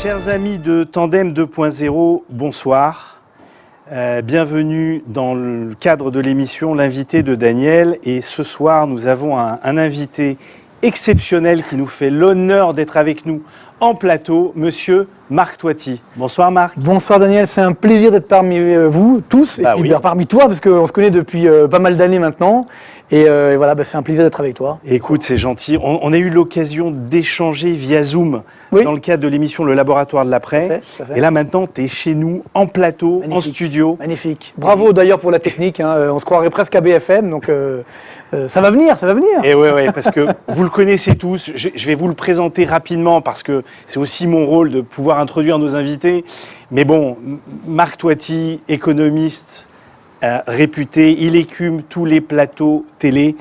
Chers amis de Tandem 2.0, bonsoir. Bienvenue dans le cadre de l'émission L'invité de Daniel. Et ce soir, nous avons un invité exceptionnel qui nous fait l'honneur d'être avec nous en plateau, monsieur Marc Toiti. Bonsoir Marc. Bonsoir Daniel, c'est un plaisir d'être parmi vous tous, et puis parmi toi, parce qu'on se connaît depuis pas mal d'années maintenant. Et voilà, c'est un plaisir d'être avec toi. Écoute, c'est gentil. On a eu l'occasion d'échanger via Zoom dans le cadre de l'émission Le Laboratoire de l'après. Tout à fait. Et là maintenant, tu es chez nous, en plateau, Magnifique. en studio. Magnifique. Bravo d'ailleurs pour la technique. On se croirait presque à BFM, donc ça va venir, ça va venir. Et ouais, parce que vous le connaissez tous. Je vais vous le présenter rapidement parce que c'est aussi mon rôle de pouvoir introduire nos invités. Mais bon, Marc Toiti, économiste réputé, il écume tous les plateaux télé,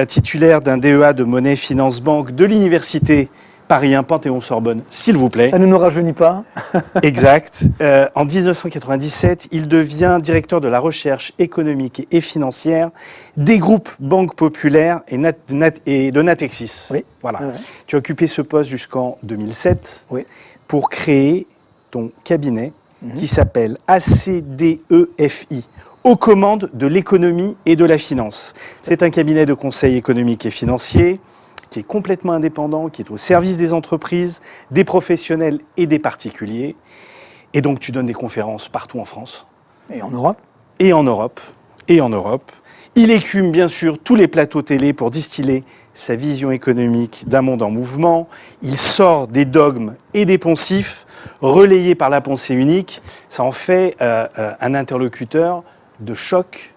titulaire d'un DEA de monnaie finance banque de l'université Paris 1 Panthéon-Sorbonne, s'il vous plaît. Ça ne nous rajeunit pas. Exact. En 1997, il devient directeur de la recherche économique et financière des groupes Banque Populaire et de Natixis. Oui. Voilà. Ouais. Tu as occupé ce poste jusqu'en 2007 Oui. pour créer ton cabinet qui s'appelle ACDEFI, aux commandes de l'économie et de la finance. C'est un cabinet de conseil économique et financier qui est complètement indépendant, qui est au service des entreprises, des professionnels et des particuliers. Et donc tu donnes des conférences partout en France. Et en Europe. Et en Europe. Et en Europe. Il écume bien sûr tous les plateaux télé pour distiller sa vision économique d'un monde en mouvement. Il sort des dogmes et des poncifs, relayés par la pensée unique. Ça en fait un interlocuteur de choc.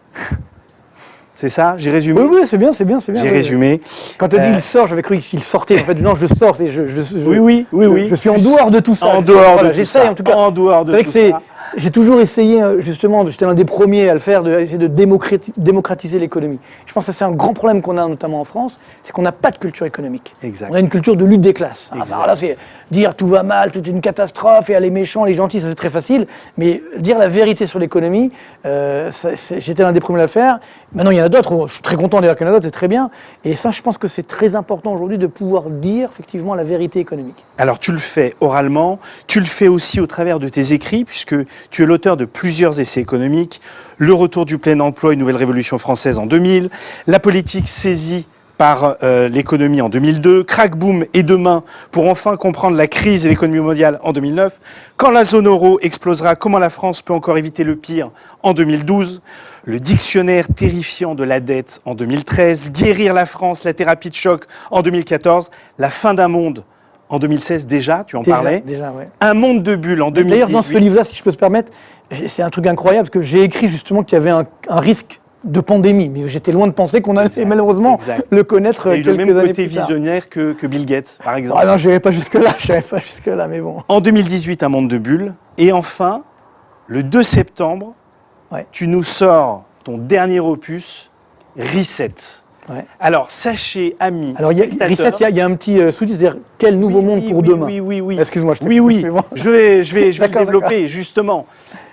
C'est ça? J'ai résumé? Oui, c'est bien. J'ai résumé. Quand tu as dit il sort, j'avais cru qu'il sortait. En fait, non, je sors. Oui. Je suis en dehors de tout ça. En dehors de tout j'essaye, ça. en tout cas. En dehors de tout ça. J'ai toujours essayé, justement, j'étais l'un des premiers à le faire, d'essayer de démocratiser l'économie. Je pense que c'est un grand problème qu'on a, notamment en France, c'est qu'on n'a pas de culture économique. Exact. On a une culture de lutte des classes. Exact. Là, c'est dire tout va mal, tout est une catastrophe, et les méchants, les gentils, ça c'est très facile. Mais dire la vérité sur l'économie, j'étais l'un des premiers à le faire. Maintenant, il y en a d'autres. Je suis très content d'ailleurs qu'il y en a d'autres, c'est très bien. Et ça, je pense que c'est très important aujourd'hui de pouvoir dire, effectivement, la vérité économique. Alors, tu le fais oralement, tu le fais aussi au travers de tes écrits, puisque tu es l'auteur de plusieurs essais économiques, Le retour du plein emploi, une nouvelle révolution française en 2000, La politique saisie par l'économie en 2002, Crack Boom et Demain pour enfin comprendre la crise et l'économie mondiale en 2009, Quand la zone euro explosera, comment la France peut encore éviter le pire en 2012, Le dictionnaire terrifiant de la dette en 2013, Guérir la France, la thérapie de choc en 2014, La fin d'un monde en 2016 déjà, tu en parlais. Déjà, ouais. Un monde de bulles en 2018. D'ailleurs, dans ce livre-là, si je peux me permettre, c'est un truc incroyable, parce que j'ai écrit justement qu'il y avait un risque de pandémie, mais j'étais loin de penser qu'on allait malheureusement le connaître quelques années plus tard. Et le même côté visionnaire que Bill Gates, par exemple. Ah non, je n'irais pas jusque-là, mais bon. En 2018, un monde de bulles. Et enfin, le 2 septembre, tu nous sors ton dernier opus, Reset. Ouais. Alors, sachez, amis, alors, Reset, il y a un petit sous-titre, c'est-à-dire quel nouveau monde pour demain. Oui. Excuse-moi, je te Oui. bon. Je vais le développer, justement.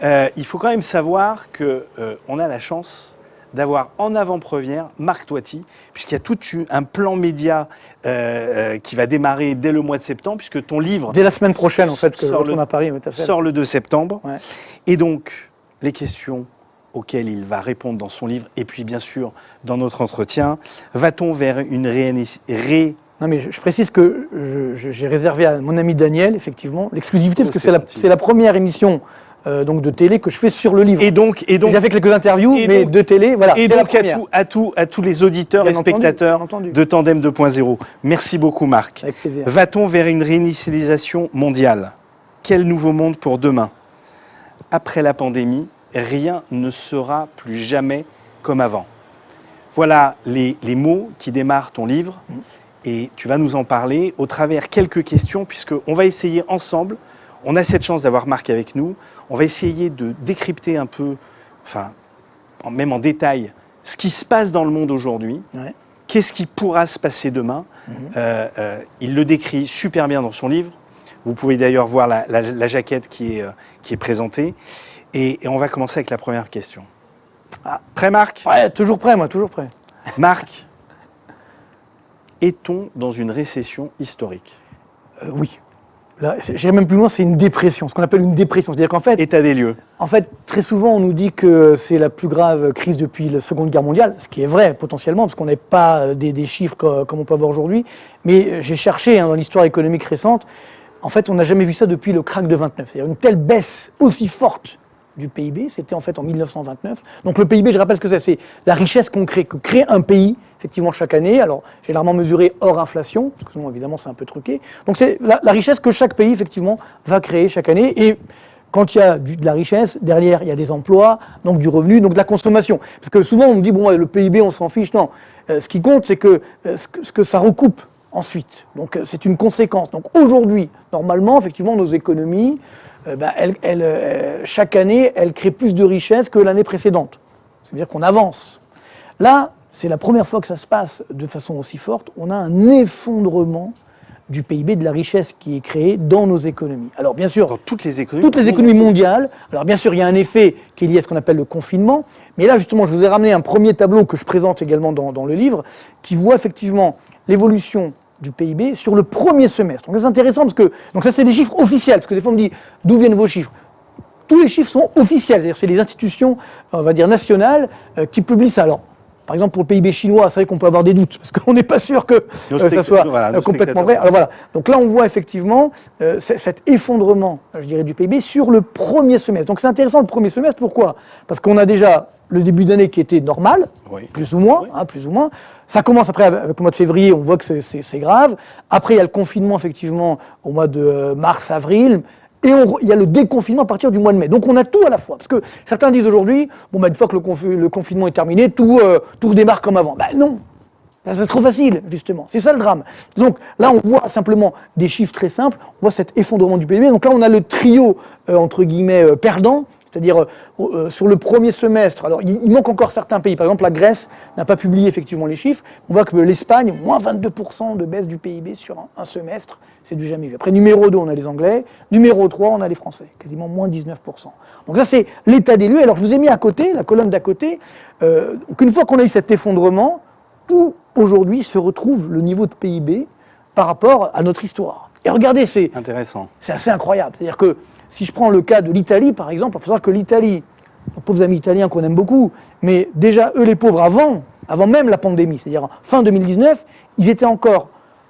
Il faut quand même savoir qu'on a la chance d'avoir en avant-première Marc Toiti, puisqu'il y a tout un plan média qui va démarrer dès le mois de septembre, puisque ton livre... Dès la semaine prochaine, en fait, que je retourne à Paris. Sort le 2 septembre. Ouais. Et donc, les questions auxquelles il va répondre dans son livre, et puis bien sûr dans notre entretien, va-t-on vers une Non, mais je précise que j'ai réservé à mon ami Daniel, effectivement, l'exclusivité, parce que c'est la première émission donc de télé que je fais sur le livre. Et donc j'ai fait quelques interviews, mais de télé, voilà. Et donc à tous les auditeurs et spectateurs de Tandem 2.0, merci beaucoup Marc. Avec plaisir. Va-t-on vers une réinitialisation mondiale? Quel nouveau monde pour demain? Après la pandémie, rien ne sera plus jamais comme avant. Voilà les mots qui démarrent ton livre et tu vas nous en parler au travers quelques questions puisqu'on va essayer ensemble, on a cette chance d'avoir Marc avec nous, on va essayer de décrypter un peu, même en détail, ce qui se passe dans le monde aujourd'hui, qu'est-ce qui pourra se passer demain. Il le décrit super bien dans son livre. Vous pouvez d'ailleurs voir la jaquette qui est présentée. Et on va commencer avec la première question. Prêt, Marc? Ouais, toujours prêt, moi, toujours prêt. Marc, est-on dans une récession historique? Oui. là, j'irai même plus loin, c'est une dépression, ce qu'on appelle une dépression. C'est-à-dire qu'en fait, État des lieux. en fait, très souvent, on nous dit que c'est la plus grave crise depuis la Seconde Guerre mondiale, ce qui est vrai potentiellement, parce qu'on n'a pas des chiffres comme on peut avoir aujourd'hui. Mais j'ai cherché dans l'histoire économique récente, en fait, on n'a jamais vu ça depuis le krach de 29. C'est-à-dire une telle baisse aussi forte du PIB, c'était en fait en 1929. Donc le PIB, je rappelle ce que c'est la richesse qu'on crée, que crée un pays, effectivement, chaque année. Alors, généralement mesurée hors inflation, parce que sinon, évidemment, c'est un peu truqué. Donc c'est la richesse que chaque pays, effectivement, va créer chaque année. Et quand il y a de la richesse, derrière, il y a des emplois, donc du revenu, donc de la consommation. Parce que souvent, on me dit, bon, le PIB, on s'en fiche. Non, ce qui compte, c'est que ce que ça recoupe ensuite. Donc c'est une conséquence. Donc aujourd'hui, normalement, effectivement, nos économies, chaque année, elles créent plus de richesse que l'année précédente. C'est-à-dire qu'on avance. Là, c'est la première fois que ça se passe de façon aussi forte. On a un effondrement du PIB, de la richesse qui est créée dans nos économies. Alors bien sûr, Dans toutes les économies. toutes les économies mondiales. Alors bien sûr, il y a un effet qui est lié à ce qu'on appelle le confinement. Mais là, justement, je vous ai ramené un premier tableau que je présente également dans le livre, qui voit effectivement l'évolution du PIB sur le premier semestre. Donc c'est intéressant parce que, donc ça c'est des chiffres officiels, parce que des fois on me dit d'où viennent vos chiffres. Tous les chiffres sont officiels, c'est-à-dire c'est les institutions, on va dire nationales, qui publient ça. Alors, par exemple pour le PIB chinois, c'est vrai qu'on peut avoir des doutes, parce qu'on n'est pas sûr que ça soit complètement vrai. Alors voilà, donc là on voit effectivement cet effondrement, je dirais, du PIB sur le premier semestre. Donc c'est intéressant le premier semestre, pourquoi ? Parce qu'on a déjà le début d'année qui était normal, plus ou moins, plus ou moins. Ça commence après avec le mois de février, on voit que c'est grave. Après, il y a le confinement, effectivement, au mois de mars, avril. Et il y a le déconfinement à partir du mois de mai. Donc on a tout à la fois. Parce que certains disent aujourd'hui, une fois que le confinement est terminé, tout redémarre comme avant. Non, c'est trop facile, justement. C'est ça le drame. Donc là, on voit simplement des chiffres très simples. On voit cet effondrement du PIB. Donc là, on a le trio, entre guillemets, perdant. C'est-à-dire, sur le premier semestre, alors il manque encore certains pays. Par exemple, la Grèce n'a pas publié effectivement les chiffres. On voit que l'Espagne, moins 22% de baisse du PIB sur un semestre, c'est du jamais vu. Après, numéro 2, on a les Anglais. Numéro 3, on a les Français, quasiment moins 19%. Donc ça, c'est l'état des lieux. Alors, je vous ai mis à côté, la colonne d'à côté, qu'une fois qu'on a eu cet effondrement, où aujourd'hui se retrouve le niveau de PIB par rapport à notre histoire. Et regardez, c'est intéressant. C'est assez incroyable. C'est-à-dire que si je prends le cas de l'Italie, par exemple, il faut savoir que l'Italie, nos pauvres amis italiens qu'on aime beaucoup, mais déjà, eux, les pauvres, avant même la pandémie, c'est-à-dire fin 2019,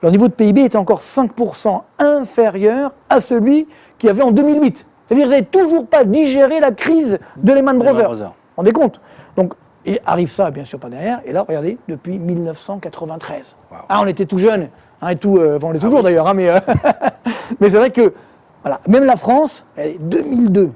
leur niveau de PIB était encore 5% inférieur à celui qu'il y avait en 2008. C'est-à-dire qu'ils n'avaient toujours pas digéré la crise de Lehman Brothers. Vous vous rendez compte ? Donc, et arrive ça, bien sûr, pas derrière. Et là, regardez, depuis 1993. Wow. On était tout jeunes, et tout, on l'est toujours d'ailleurs, mais c'est vrai que, voilà, même la France, elle est 2002,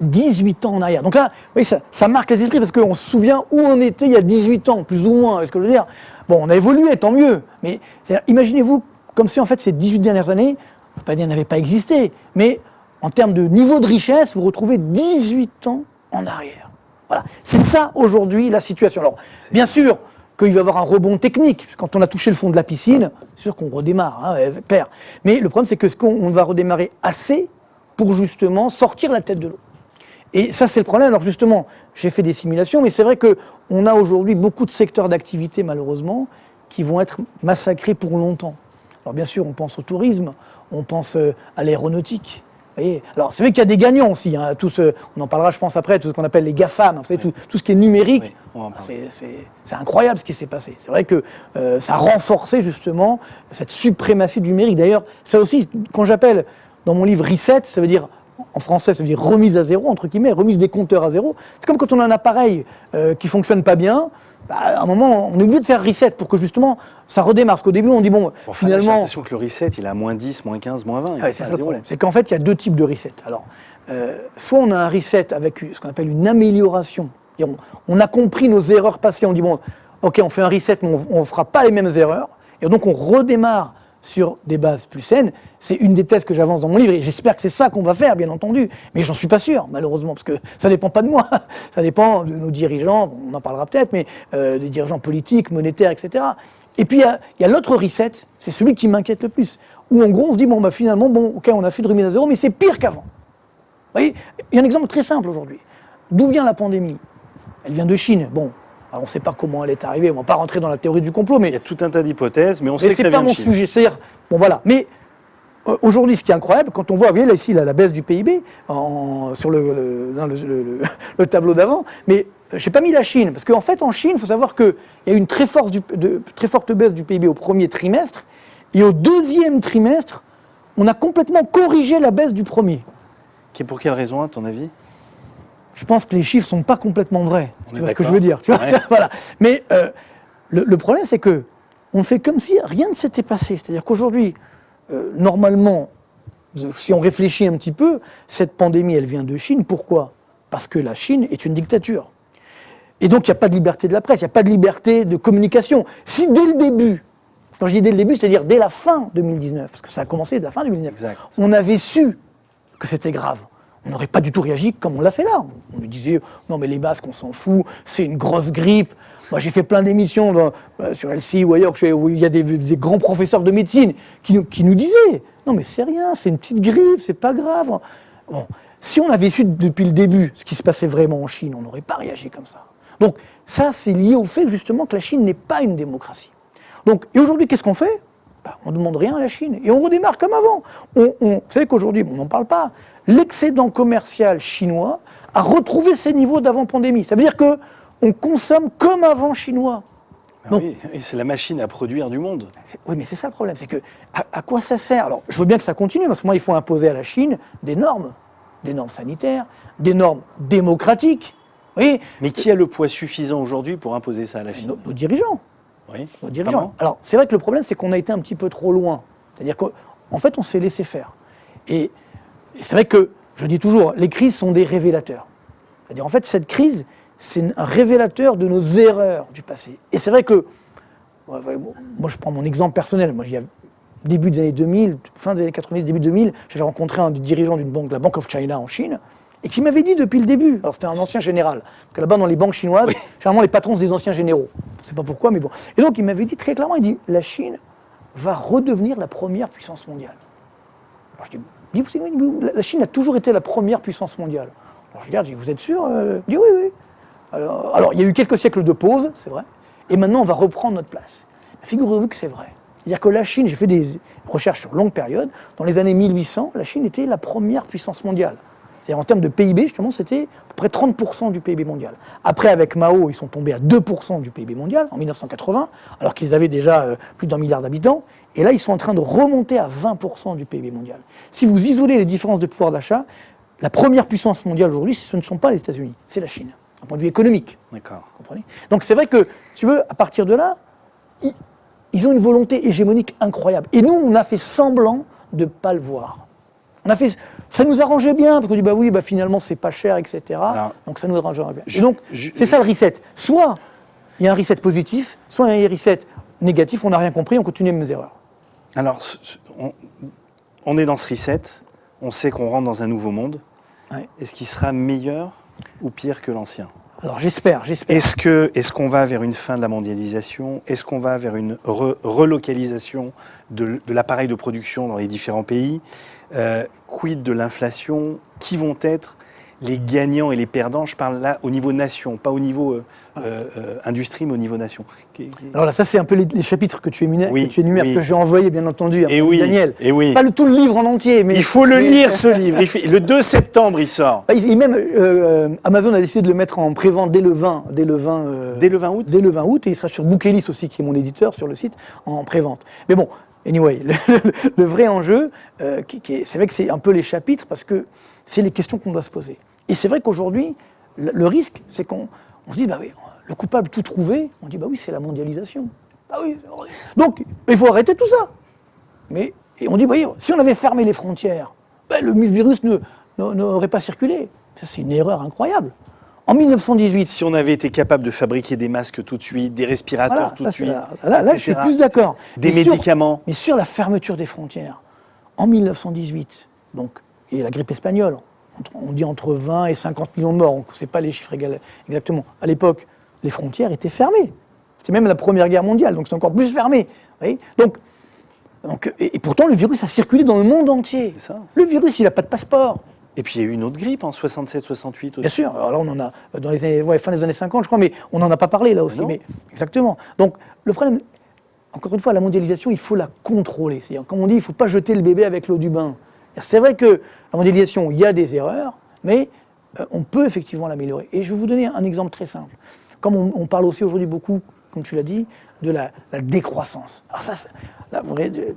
18 ans en arrière. Donc là, oui, ça marque les esprits parce qu'on se souvient où on était il y a 18 ans, plus ou moins, est-ce que je veux dire ? Bon, on a évolué, tant mieux, mais imaginez-vous comme si en fait ces 18 dernières années, on ne peut pas dire qu'elles n'avaient pas existé, mais en termes de niveau de richesse, vous retrouvez 18 ans en arrière. Voilà, c'est ça aujourd'hui la situation. Alors, bien sûr qu'il va y avoir un rebond technique. Quand on a touché le fond de la piscine, c'est sûr qu'on redémarre, c'est clair. Mais le problème, c'est que on va redémarrer assez pour justement sortir la tête de l'eau. Et ça, c'est le problème. Alors justement, j'ai fait des simulations, mais c'est vrai qu'on a aujourd'hui beaucoup de secteurs d'activité, malheureusement, qui vont être massacrés pour longtemps. Alors bien sûr, on pense au tourisme, on pense à l'aéronautique. Vous voyez, alors c'est vrai qu'il y a des gagnants aussi, on en parlera je pense après, tout ce qu'on appelle les GAFAM, vous savez, tout ce qui est numérique, c'est incroyable ce qui s'est passé. C'est vrai que ça a renforcé justement cette suprématie du numérique. D'ailleurs, ça aussi, quand j'appelle dans mon livre Reset, ça veut dire, en français, ça veut dire remise à zéro, entre guillemets, remise des compteurs à zéro. C'est comme quand on a un appareil qui ne fonctionne pas bien, à un moment, on est obligé de faire reset pour que justement ça redémarre. Parce qu'au début, on dit finalement. J'ai l'impression que le reset, il a moins 10, moins 15, moins 20. C'est ça le problème. C'est qu'en fait, il y a deux types de reset. Alors, soit on a un reset avec ce qu'on appelle une amélioration. On a compris nos erreurs passées. On dit, ok, on fait un reset, mais on ne fera pas les mêmes erreurs. Et donc, on redémarre sur des bases plus saines. C'est une des thèses que j'avance dans mon livre, et j'espère que c'est ça qu'on va faire, bien entendu. Mais j'en suis pas sûr, malheureusement, parce que ça dépend pas de moi. Ça dépend de nos dirigeants, on en parlera peut-être, mais des dirigeants politiques, monétaires, etc. Et puis, il y a l'autre reset, c'est celui qui m'inquiète le plus, où en gros, on se dit, finalement, ok, on a fait de remise à zéro, mais c'est pire qu'avant. Vous voyez, il y a un exemple très simple aujourd'hui. D'où vient la pandémie ? Elle vient de Chine. Alors, on ne sait pas comment elle est arrivée, on ne va pas rentrer dans la théorie du complot, mais... Il y a tout un tas d'hypothèses, mais on sait que ça vient de Chine. C'est pas mon sujet, c'est-à-dire, voilà. Mais aujourd'hui, ce qui est incroyable, quand on voit, vous voyez là ici, là, la baisse du PIB sur le tableau d'avant, mais je n'ai pas mis la Chine, parce qu'en fait, en Chine, il faut savoir qu'il y a eu une très forte baisse du PIB au premier trimestre, et au deuxième trimestre, on a complètement corrigé la baisse du premier. Pour quelle raison, à ton avis? Je pense que les chiffres ne sont pas complètement vrais. Tu vois ce que je veux dire, tu vois, voilà. Mais le problème, c'est que on fait comme si rien ne s'était passé. C'est-à-dire qu'aujourd'hui, normalement, si on réfléchit un petit peu, cette pandémie, elle vient de Chine. Pourquoi? Parce que la Chine est une dictature. Et donc, il n'y a pas de liberté de la presse, il n'y a pas de liberté de communication. Si dès le début, quand je dis dès le début, c'est-à-dire dès la fin 2019, parce que ça a commencé dès la fin 2019, exact. On avait su que c'était grave, on n'aurait pas du tout réagi comme on l'a fait là. On nous disait, non mais les masques, on s'en fout, c'est une grosse grippe. Moi, j'ai fait plein d'émissions sur LCI ou ailleurs, où il y a des grands professeurs de médecine qui nous disaient, non mais c'est rien, c'est une petite grippe, c'est pas grave. Bon, si on avait su depuis le début ce qui se passait vraiment en Chine, on n'aurait pas réagi comme ça. Donc ça, c'est lié au fait justement que la Chine n'est pas une démocratie. Donc, et aujourd'hui, qu'est-ce qu'on fait? On ne demande rien à la Chine et on redémarre comme avant. Vous savez qu'aujourd'hui, on n'en parle pas, l'excédent commercial chinois a retrouvé ses niveaux d'avant-pandémie. Ça veut dire qu'on consomme comme avant chinois. Donc, oui, et c'est la machine à produire du monde. Oui, mais c'est ça le problème, c'est que à quoi ça sert? Alors, je veux bien que ça continue, parce que moi, il faut imposer à la Chine des normes sanitaires, des normes démocratiques. Oui. Mais qui a le poids suffisant aujourd'hui pour imposer ça à la Chine? Nos dirigeants. Oui. Nos dirigeants. Comment? Alors, c'est vrai que le problème, c'est qu'on a été un petit peu trop loin. C'est-à-dire qu'en fait, on s'est laissé faire. Et c'est vrai que, je dis toujours, les crises sont des révélateurs. C'est-à-dire, en fait, cette crise, c'est un révélateur de nos erreurs du passé. Et c'est vrai que, moi, je prends mon exemple personnel. Moi, début des années 2000, fin des années 90, début 2000, j'avais rencontré un des dirigeants d'une banque, la Bank of China en Chine, et qui m'avait dit depuis le début, alors c'était un ancien général, parce que là-bas dans les banques chinoises, oui, généralement les patrons c'est des anciens généraux, je ne sais pas pourquoi, mais bon. Et donc il m'avait dit très clairement, il dit, la Chine va redevenir la première puissance mondiale. Alors je dis, la Chine a toujours été la première puissance mondiale. Alors je regarde, je dis, vous êtes sûr? Il dit, oui, oui. Alors il y a eu quelques siècles de pause, c'est vrai, et maintenant on va reprendre notre place. Figurez-vous que c'est vrai. C'est-à-dire que la Chine, j'ai fait des recherches sur longue période, dans les années 1800, la Chine était la première puissance mondiale. C'est-à-dire en termes de PIB, justement, c'était à peu près 30% du PIB mondial. Après, avec Mao, ils sont tombés à 2% du PIB mondial, en 1980, alors qu'ils avaient déjà plus d'1 milliard d'habitants. Et là, ils sont en train de remonter à 20% du PIB mondial. Si vous isolez les différences de pouvoir d'achat, la première puissance mondiale aujourd'hui, ce ne sont pas les États-Unis, c'est la Chine, d'un point de vue économique. D'accord. Vous comprenez? Donc c'est vrai que, si tu veux, à partir de là, ils ont une volonté hégémonique incroyable. Et nous, on a fait semblant de ne pas le voir. Ça nous arrangeait bien, parce qu'on dit, bah oui, bah finalement, c'est pas cher, etc. Alors, donc ça nous arrangerait bien. Et donc, c'est ça le reset. Soit il y a un reset positif, soit il y a un reset négatif, on n'a rien compris, on continue les mêmes erreurs. Alors, on est dans ce reset, on sait qu'on rentre dans un nouveau monde. Ouais. Est-ce qu'il sera meilleur ou pire que l'ancien? Alors j'espère. Est-ce qu'on va vers une fin de la mondialisation? Est-ce qu'on va vers une relocalisation de l'appareil de production dans les différents pays? Quid de l'inflation? Qui vont être les gagnants et les perdants? Je parle là au niveau nation, pas au niveau industrie, mais au niveau nation. Alors là, ça c'est un peu les chapitres que tu énumères, oui, parce que j'ai envoyé bien entendu à Daniel. Et oui. Pas tout le livre en entier. Mais il faut le lire ce livre. Le 2 septembre, il sort. Même Amazon a décidé de le mettre en prévente dès le 20 août. Dès le 20 août, et il sera sur Bookelis aussi, qui est mon éditeur sur le site, en prévente. Mais bon, anyway, le vrai enjeu, c'est vrai que c'est un peu les chapitres, parce que c'est les questions qu'on doit se poser. Et c'est vrai qu'aujourd'hui, le risque, c'est qu'on se dit, bah oui, le coupable tout trouvé, on dit, bah oui, c'est la mondialisation. Bah oui, donc, il faut arrêter tout ça. Et on dit, bah oui, si on avait fermé les frontières, bah, le virus n'aurait pas circulé. Ça, c'est une erreur incroyable. En 1918... Si on avait été capable de fabriquer des masques tout de suite, des respirateurs tout de suite... Là, je suis plus d'accord. Des médicaments... Mais sur la fermeture des frontières, en 1918, donc, et la grippe espagnole, on dit entre 20 et 50 millions de morts, on ne sait pas les chiffres exactement. À l'époque, les frontières étaient fermées. C'était même la Première Guerre mondiale, donc c'est encore plus fermé. Vous voyez, et pourtant, le virus a circulé dans le monde entier. C'est ça. Le virus, il n'a pas de passeport. Et puis il y a eu une autre grippe en 67-68 aussi. Bien sûr, alors là on en a, dans les années, fin des années 50 je crois, mais on n'en a pas parlé là aussi. Mais exactement. Donc le problème, encore une fois, la mondialisation, il faut la contrôler. C'est-à-dire, comme on dit, il ne faut pas jeter le bébé avec l'eau du bain. C'est vrai que la mondialisation, il y a des erreurs, mais on peut effectivement l'améliorer. Et je vais vous donner un exemple très simple. Comme on parle aussi aujourd'hui beaucoup, comme tu l'as dit, de la décroissance. Alors ça, là,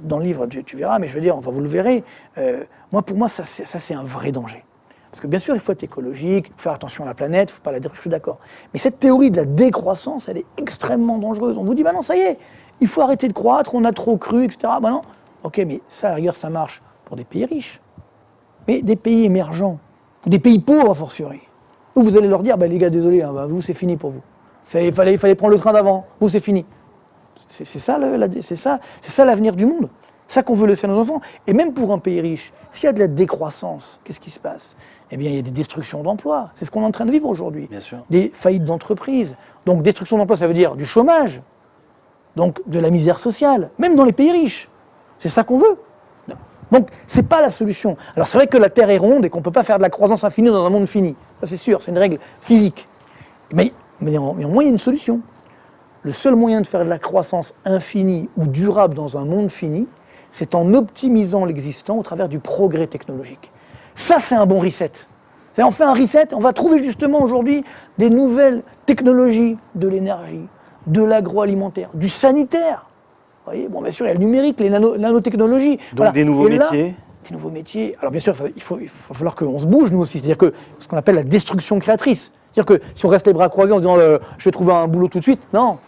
dans le livre, tu verras, mais je veux dire, enfin, vous le verrez, pour moi, ça c'est un vrai danger. Parce que bien sûr, il faut être écologique, il faut faire attention à la planète, il ne faut pas la détruire, je suis d'accord. Mais cette théorie de la décroissance, elle est extrêmement dangereuse. On vous dit, bah non, ça y est, il faut arrêter de croître, on a trop cru, etc. Bah non, ok, mais ça, à la rigueur, ça marche pour des pays riches. Mais des pays émergents, ou des pays pauvres, a fortiori, où vous allez leur dire, bah les gars, désolé, hein, bah, vous, c'est fini pour vous. Il fallait prendre le train d'avant, vous, c'est fini. C'est ça l'avenir du monde. C'est ça qu'on veut laisser à nos enfants. Et même pour un pays riche, s'il y a de la décroissance, qu'est-ce qui se passe ? Eh bien, il y a des destructions d'emplois. C'est ce qu'on est en train de vivre aujourd'hui. Bien sûr. Des faillites d'entreprises. Donc, destruction d'emplois, ça veut dire du chômage, donc de la misère sociale, même dans les pays riches. C'est ça qu'on veut. Donc, ce n'est pas la solution. Alors, c'est vrai que la Terre est ronde et qu'on ne peut pas faire de la croissance infinie dans un monde fini. Ça, c'est sûr, c'est une règle physique. Mais néanmoins, il y a une solution. Le seul moyen de faire de la croissance infinie ou durable dans un monde fini, c'est en optimisant l'existant au travers du progrès technologique. Ça, c'est un bon reset. On fait un reset, on va trouver justement aujourd'hui des nouvelles technologies de l'énergie, de l'agroalimentaire, du sanitaire. Vous voyez, bon, bien sûr, il y a le numérique, les nanotechnologies. Donc voilà. Des nouveaux métiers. Des nouveaux métiers. Alors bien sûr, il va falloir qu'on se bouge, nous aussi. C'est-à-dire que ce qu'on appelle la destruction créatrice. C'est-à-dire que si on reste les bras croisés en se disant je vais trouver un boulot tout de suite, non.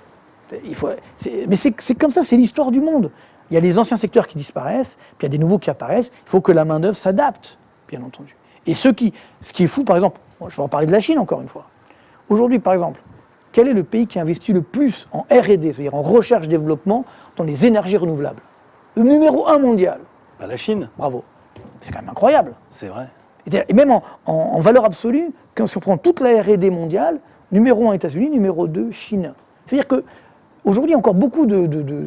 Mais c'est comme ça, c'est l'histoire du monde. Il y a des anciens secteurs qui disparaissent, puis il y a des nouveaux qui apparaissent. Il faut que la main-d'œuvre s'adapte, bien entendu. Et ce qui est fou, par exemple, je vais en parler de la Chine encore une fois. Aujourd'hui, par exemple, quel est le pays qui investit le plus en R&D, c'est-à-dire en recherche-développement, dans les énergies renouvelables ? Le numéro 1 mondial. Bah, la Chine. Bravo. C'est quand même incroyable. C'est vrai. Et même en valeur absolue, quand on prend toute la R&D mondiale, numéro 1 États-Unis, numéro 2 Chine. C'est-à-dire que aujourd'hui, il y a encore beaucoup de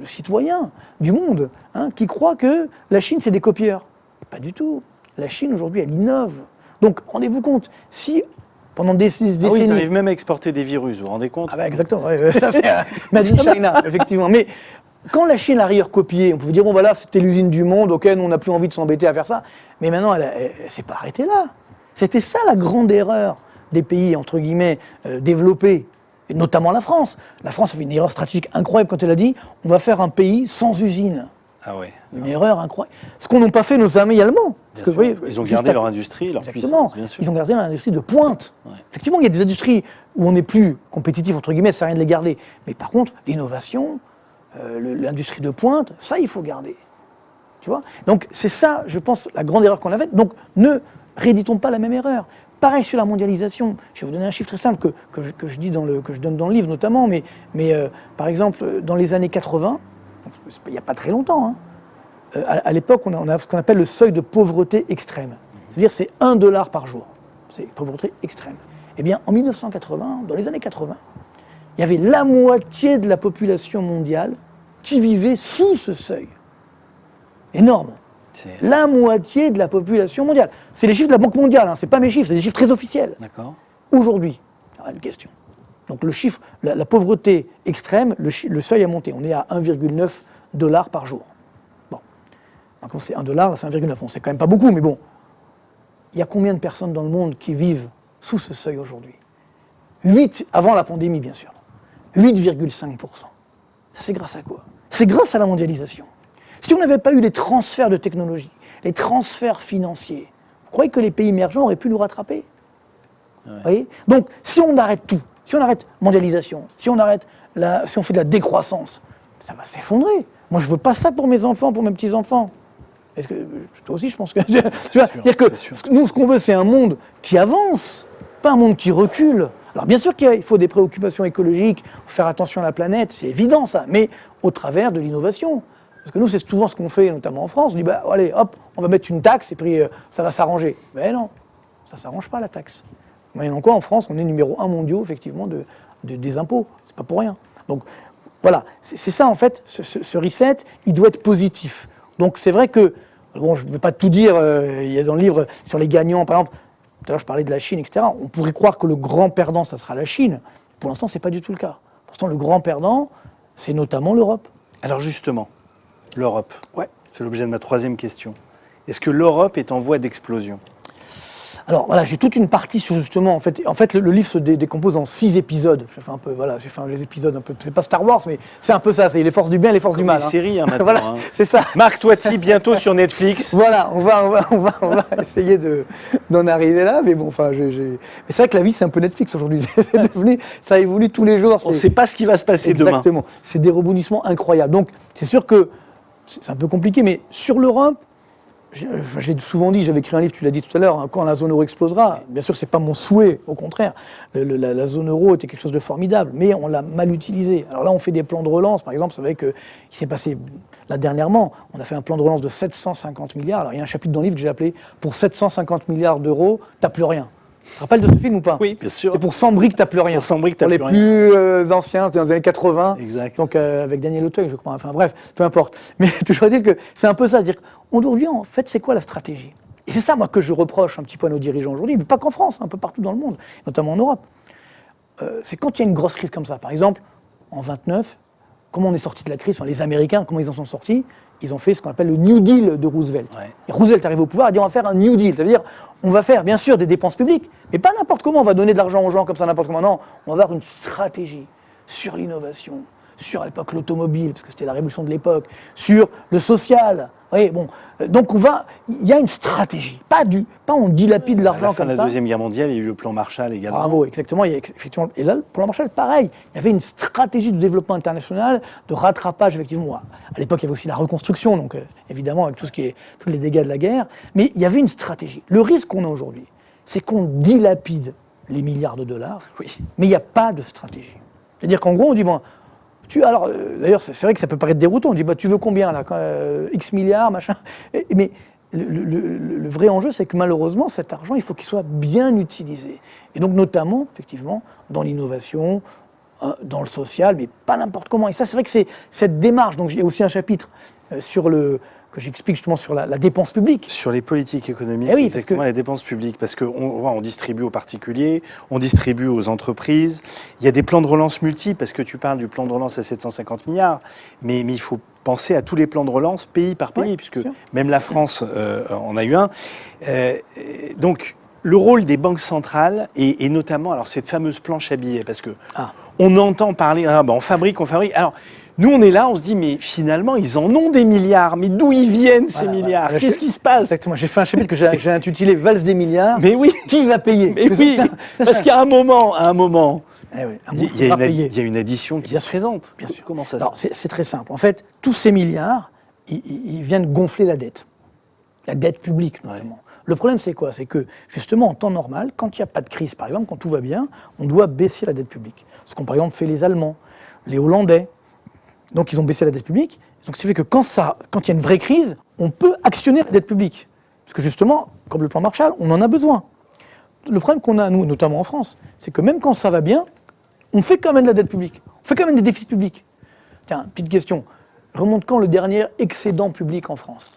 citoyens du monde qui croient que la Chine, c'est des copieurs. Pas du tout. La Chine, aujourd'hui, elle innove. Donc, rendez-vous compte, si pendant des décennies... Ah oui, ils arrivent même à exporter des virus, vous vous rendez compte ? Ah bah exactement, ouais, ça c'est Made in China, effectivement. Mais quand la Chine a rire copié, on pouvait dire, bon voilà, c'était l'usine du monde, ok, nous on n'a plus envie de s'embêter à faire ça. Mais maintenant, elle s'est pas arrêtée là. C'était ça la grande erreur des pays, entre guillemets, développés. Et notamment la France. La France a fait une erreur stratégique incroyable quand elle a dit on va faire un pays sans usine. Ah ouais. Une erreur incroyable. Ce qu'ont n'ont pas fait nos amis allemands. Parce que, vous voyez, ils ont gardé leur industrie, leur puissance, bien sûr. Ils ont gardé l'industrie de pointe. Ouais. Effectivement, il y a des industries où on n'est plus compétitif, entre guillemets, ça sert à rien de les garder. Mais par contre, l'innovation, l'industrie de pointe, ça, il faut garder. Tu vois ? Donc c'est ça, je pense, la grande erreur qu'on a faite. Donc ne rééditons pas la même erreur. Pareil sur la mondialisation. Je vais vous donner un chiffre très simple que je donne dans le livre notamment, mais par exemple, dans les années 80, il n'y a pas très longtemps, à l'époque, on a ce qu'on appelle le seuil de pauvreté extrême. C'est-à-dire c'est $1 par jour. C'est pauvreté extrême. Eh bien, en 1980, dans les années 80, il y avait la moitié de la population mondiale qui vivait sous ce seuil. Énorme. La moitié de la population mondiale. C'est les chiffres de la Banque mondiale, c'est pas mes chiffres, c'est des chiffres très officiels. D'accord. Aujourd'hui, il y a une question. Donc le chiffre, la pauvreté extrême, le seuil a monté. On est à $1,9 par jour. Bon. Donc quand c'est $1, là c'est 1,9. Bon, c'est quand même pas beaucoup, mais bon. Il y a combien de personnes dans le monde qui vivent sous ce seuil aujourd'hui ? 8, avant la pandémie bien sûr. 8,5%. Ça c'est grâce à quoi ? C'est grâce à la mondialisation. Si on n'avait pas eu les transferts de technologie, les transferts financiers, vous croyez que les pays émergents auraient pu nous rattraper ? Ouais. Vous voyez ? Donc, si on arrête tout, si on arrête mondialisation, si on fait de la décroissance, ça va s'effondrer. Moi, je ne veux pas ça pour mes enfants, pour mes petits-enfants. Est-ce que toi aussi, je pense que... C'est-à-dire que nous, ce qu'on veut, c'est un monde qui avance, pas un monde qui recule. Alors, bien sûr qu'il faut des préoccupations écologiques, faut faire attention à la planète, c'est évident ça, mais au travers de l'innovation. Parce que nous, c'est souvent ce qu'on fait, notamment en France. On dit, bah, allez, hop, on va mettre une taxe et puis ça va s'arranger. Mais non, ça ne s'arrange pas, la taxe. Moyennant quoi, en France, on est numéro 1 mondial, effectivement, des impôts. C'est pas pour rien. Donc, voilà, c'est ça, en fait, ce reset, il doit être positif. Donc, c'est vrai que, bon, je ne vais pas tout dire, il y a dans le livre, sur les gagnants, par exemple, tout à l'heure, je parlais de la Chine, etc. On pourrait croire que le grand perdant, ça sera la Chine. Pour l'instant, ce n'est pas du tout le cas. Pour l'instant, le grand perdant, c'est notamment l'Europe. Alors justement, l'Europe, Ouais. c'est l'objet de ma troisième question. Est-ce que l'Europe est en voie d'explosion ? Alors voilà, j'ai toute une partie sur justement, en fait le livre se décompose en 6 épisodes. J'ai fait les épisodes un peu, c'est pas Star Wars, mais c'est un peu ça, c'est les forces du bien et les forces Comme du mal. les séries, maintenant. Voilà, hein. c'est ça. Marc Toiti, bientôt sur Netflix. Voilà, on va essayer d'en arriver là, mais bon, enfin, mais c'est vrai que la vie c'est un peu Netflix aujourd'hui. C'est devenu, ça évolue tous les jours. On ne sait pas ce qui va se passer demain. Exactement. C'est des rebondissements incroyables. Donc, c'est sûr que c'est un peu compliqué, mais sur l'Europe, j'ai souvent dit, j'avais écrit un livre, tu l'as dit tout à l'heure, hein, quand la zone euro explosera. Bien sûr, c'est pas mon souhait, au contraire. La zone euro était quelque chose de formidable, mais on l'a mal utilisé. Alors là, on fait des plans de relance, par exemple, c'est vrai qu'il s'est passé, là dernièrement, on a fait un plan de relance de 750 milliards. Alors il y a un chapitre dans le livre que j'ai appelé « Pour 750 milliards d'euros, t'as plus rien ». Tu te rappelles de ce film ou pas? Oui, bien sûr. C'est pour 100 briques, t'as plus rien. Pour 100 briques, t'as pour plus les plus anciens, c'était dans les années 80. Exact. Donc avec Daniel Auteuil, je crois. Enfin bref, peu importe. Mais toujours dire que c'est un peu ça. C'est-à-dire qu'aujourd'hui, en fait, c'est quoi la stratégie? Et c'est ça, moi, que je reproche un petit peu à nos dirigeants aujourd'hui, mais pas qu'en France, un peu partout dans le monde, notamment en Europe. C'est quand il y a une grosse crise comme ça. Par exemple, en 29, comment on est sorti de la crise? Enfin, les Américains, comment ils en sont sortis? Ils ont fait ce qu'on appelle le New Deal de Roosevelt. Ouais. Et Roosevelt arrive au pouvoir et dit on va faire un New Deal. Ça veut dire on va faire bien sûr des dépenses publiques, mais pas n'importe comment, on va donner de l'argent aux gens comme ça n'importe comment. Non, on va avoir une stratégie sur l'innovation, sur à l'époque l'automobile, parce que c'était la révolution de l'époque, sur le social. Oui, bon, donc il y a une stratégie, pas on dilapide À l'argent la fin comme de ça. la Deuxième Guerre mondiale, il y a eu le plan Marshall également. Bravo, exactement. Il y a effectivement, et là, le plan Marshall, pareil. Il y avait une stratégie de développement international, de rattrapage, effectivement. À l'époque, il y avait aussi la reconstruction, donc évidemment, avec tous les dégâts de la guerre. Mais il y avait une stratégie. Le risque qu'on a aujourd'hui, c'est qu'on dilapide les milliards de dollars, Oui. mais il n'y a pas de stratégie. C'est-à-dire qu'en gros, on dit, bon, d'ailleurs, c'est vrai que ça peut paraître déroutant. On dit, bah, tu veux combien, là X milliards, machin. Mais le vrai enjeu, c'est que malheureusement, cet argent, il faut qu'il soit bien utilisé. Et donc, notamment, effectivement, dans l'innovation, dans le social, mais pas n'importe comment. Et ça, c'est vrai que c'est cette démarche. Donc, j'ai aussi un chapitre que j'explique justement sur la dépense publique. Sur les politiques économiques, Eh oui, exactement, les dépenses publiques, parce qu'on distribue aux particuliers, on distribue aux entreprises, il y a des plans de relance multiples, parce que tu parles du plan de relance à 750 milliards, mais il faut penser à tous les plans de relance, pays par pays, puisque même la France en a eu un. Donc, le rôle des banques centrales, et notamment alors, cette fameuse planche à billets, parce que on entend parler, on fabrique. Alors, nous, on est là, on se dit, mais finalement, ils en ont des milliards. Mais d'où ils viennent, ces milliards? Voilà. Qu'est-ce qui se passe? Exactement. J'ai fait un chapitre que j'ai intitulé « Valse des milliards ». Mais oui. Qui va payer? Mais oui, parce qu'à un moment, Eh oui, il y a une addition qui se présente. Bien sûr. Comment ça se Alors, passe? c'est très simple. En fait, tous ces milliards, ils viennent gonfler la dette publique notamment. Ouais. Le problème, c'est quoi? C'est que, justement, en temps normal, quand il n'y a pas de crise, par exemple, quand tout va bien, on doit baisser la dette publique. Ce qu'ont, par exemple, fait les Allemands, les Hollandais. Donc, ils ont baissé la dette publique. Donc, ce qui fait que quand il y a une vraie crise, on peut actionner la dette publique. Parce que, justement, comme le plan Marshall, on en a besoin. Le problème qu'on a, nous, notamment en France, c'est que même quand ça va bien, on fait quand même de la dette publique. On fait quand même des déficits publics. Tiens, petite question. Remonte quand le dernier excédent public en France?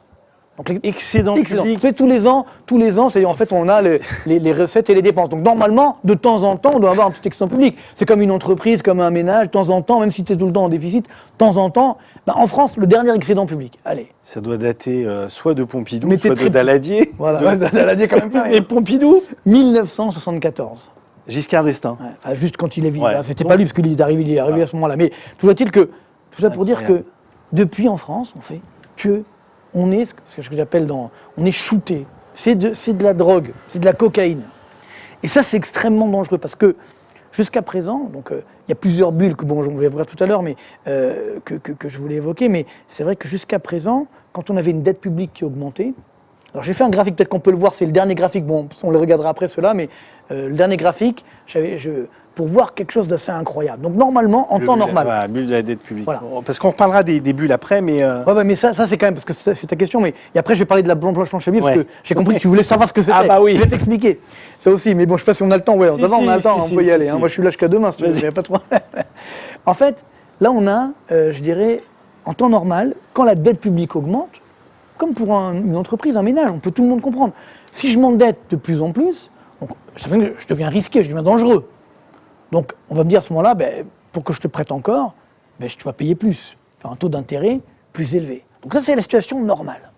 Donc, excédent public. Tous les ans, c'est en fait on a les recettes et les dépenses. Donc normalement, de temps en temps, on doit avoir un petit excédent public. C'est comme une entreprise, comme un ménage, de temps en temps, même si tu es tout le temps en déficit, de temps en temps. En France, le dernier excédent public. Allez. Ça doit dater soit de Pompidou, soit de Daladier. Voilà, Daladier quand même pas. Et Pompidou 1974. Giscard d'Estaing. Ouais, enfin, juste quand il est vivant. Ouais. C'était pas lui, parce qu'il est arrivé à ce moment-là. Mais toujours est-il que, tout ça pour dire que, depuis en France, on fait que on est, ce que j'appelle on est shooté. C'est de la drogue, c'est de la cocaïne. Et ça, c'est extrêmement dangereux parce que jusqu'à présent, donc il y a plusieurs bulles que on va voir tout à l'heure, mais que je voulais évoquer. Mais c'est vrai que jusqu'à présent, quand on avait une dette publique qui augmentait, alors j'ai fait un graphique, peut-être qu'on peut le voir, c'est le dernier graphique. Bon, on le regardera après cela, mais le dernier graphique, pour voir quelque chose d'assez incroyable. Donc normalement, en temps normal. Voilà, bulle de la dette publique. Voilà. Parce qu'on reparlera des bulles après, mais... Ouais, mais ça c'est quand même, parce que c'est ta question, mais et après je vais parler de la planche à billets, parce que j'ai compris que tu voulais savoir ce que c'était. Ah bah oui. Je vais t'expliquer. Ça aussi, mais bon, je sais pas si on a le temps. Ouais, on a le temps, on peut y aller. Moi je suis là jusqu'à demain, si tu veux, il n'y a pas de problème. En fait, là on a, je dirais, en temps normal, quand la dette publique augmente, comme pour une entreprise, un ménage, on peut tout le monde comprendre. Si je m'endette de plus en plus, donc, ça fait que je deviens risqué, je deviens dangereux. Donc, on va me dire à ce moment-là, pour que je te prête encore, tu vas payer plus. enfin un taux d'intérêt plus élevé. Donc ça, c'est la situation normale.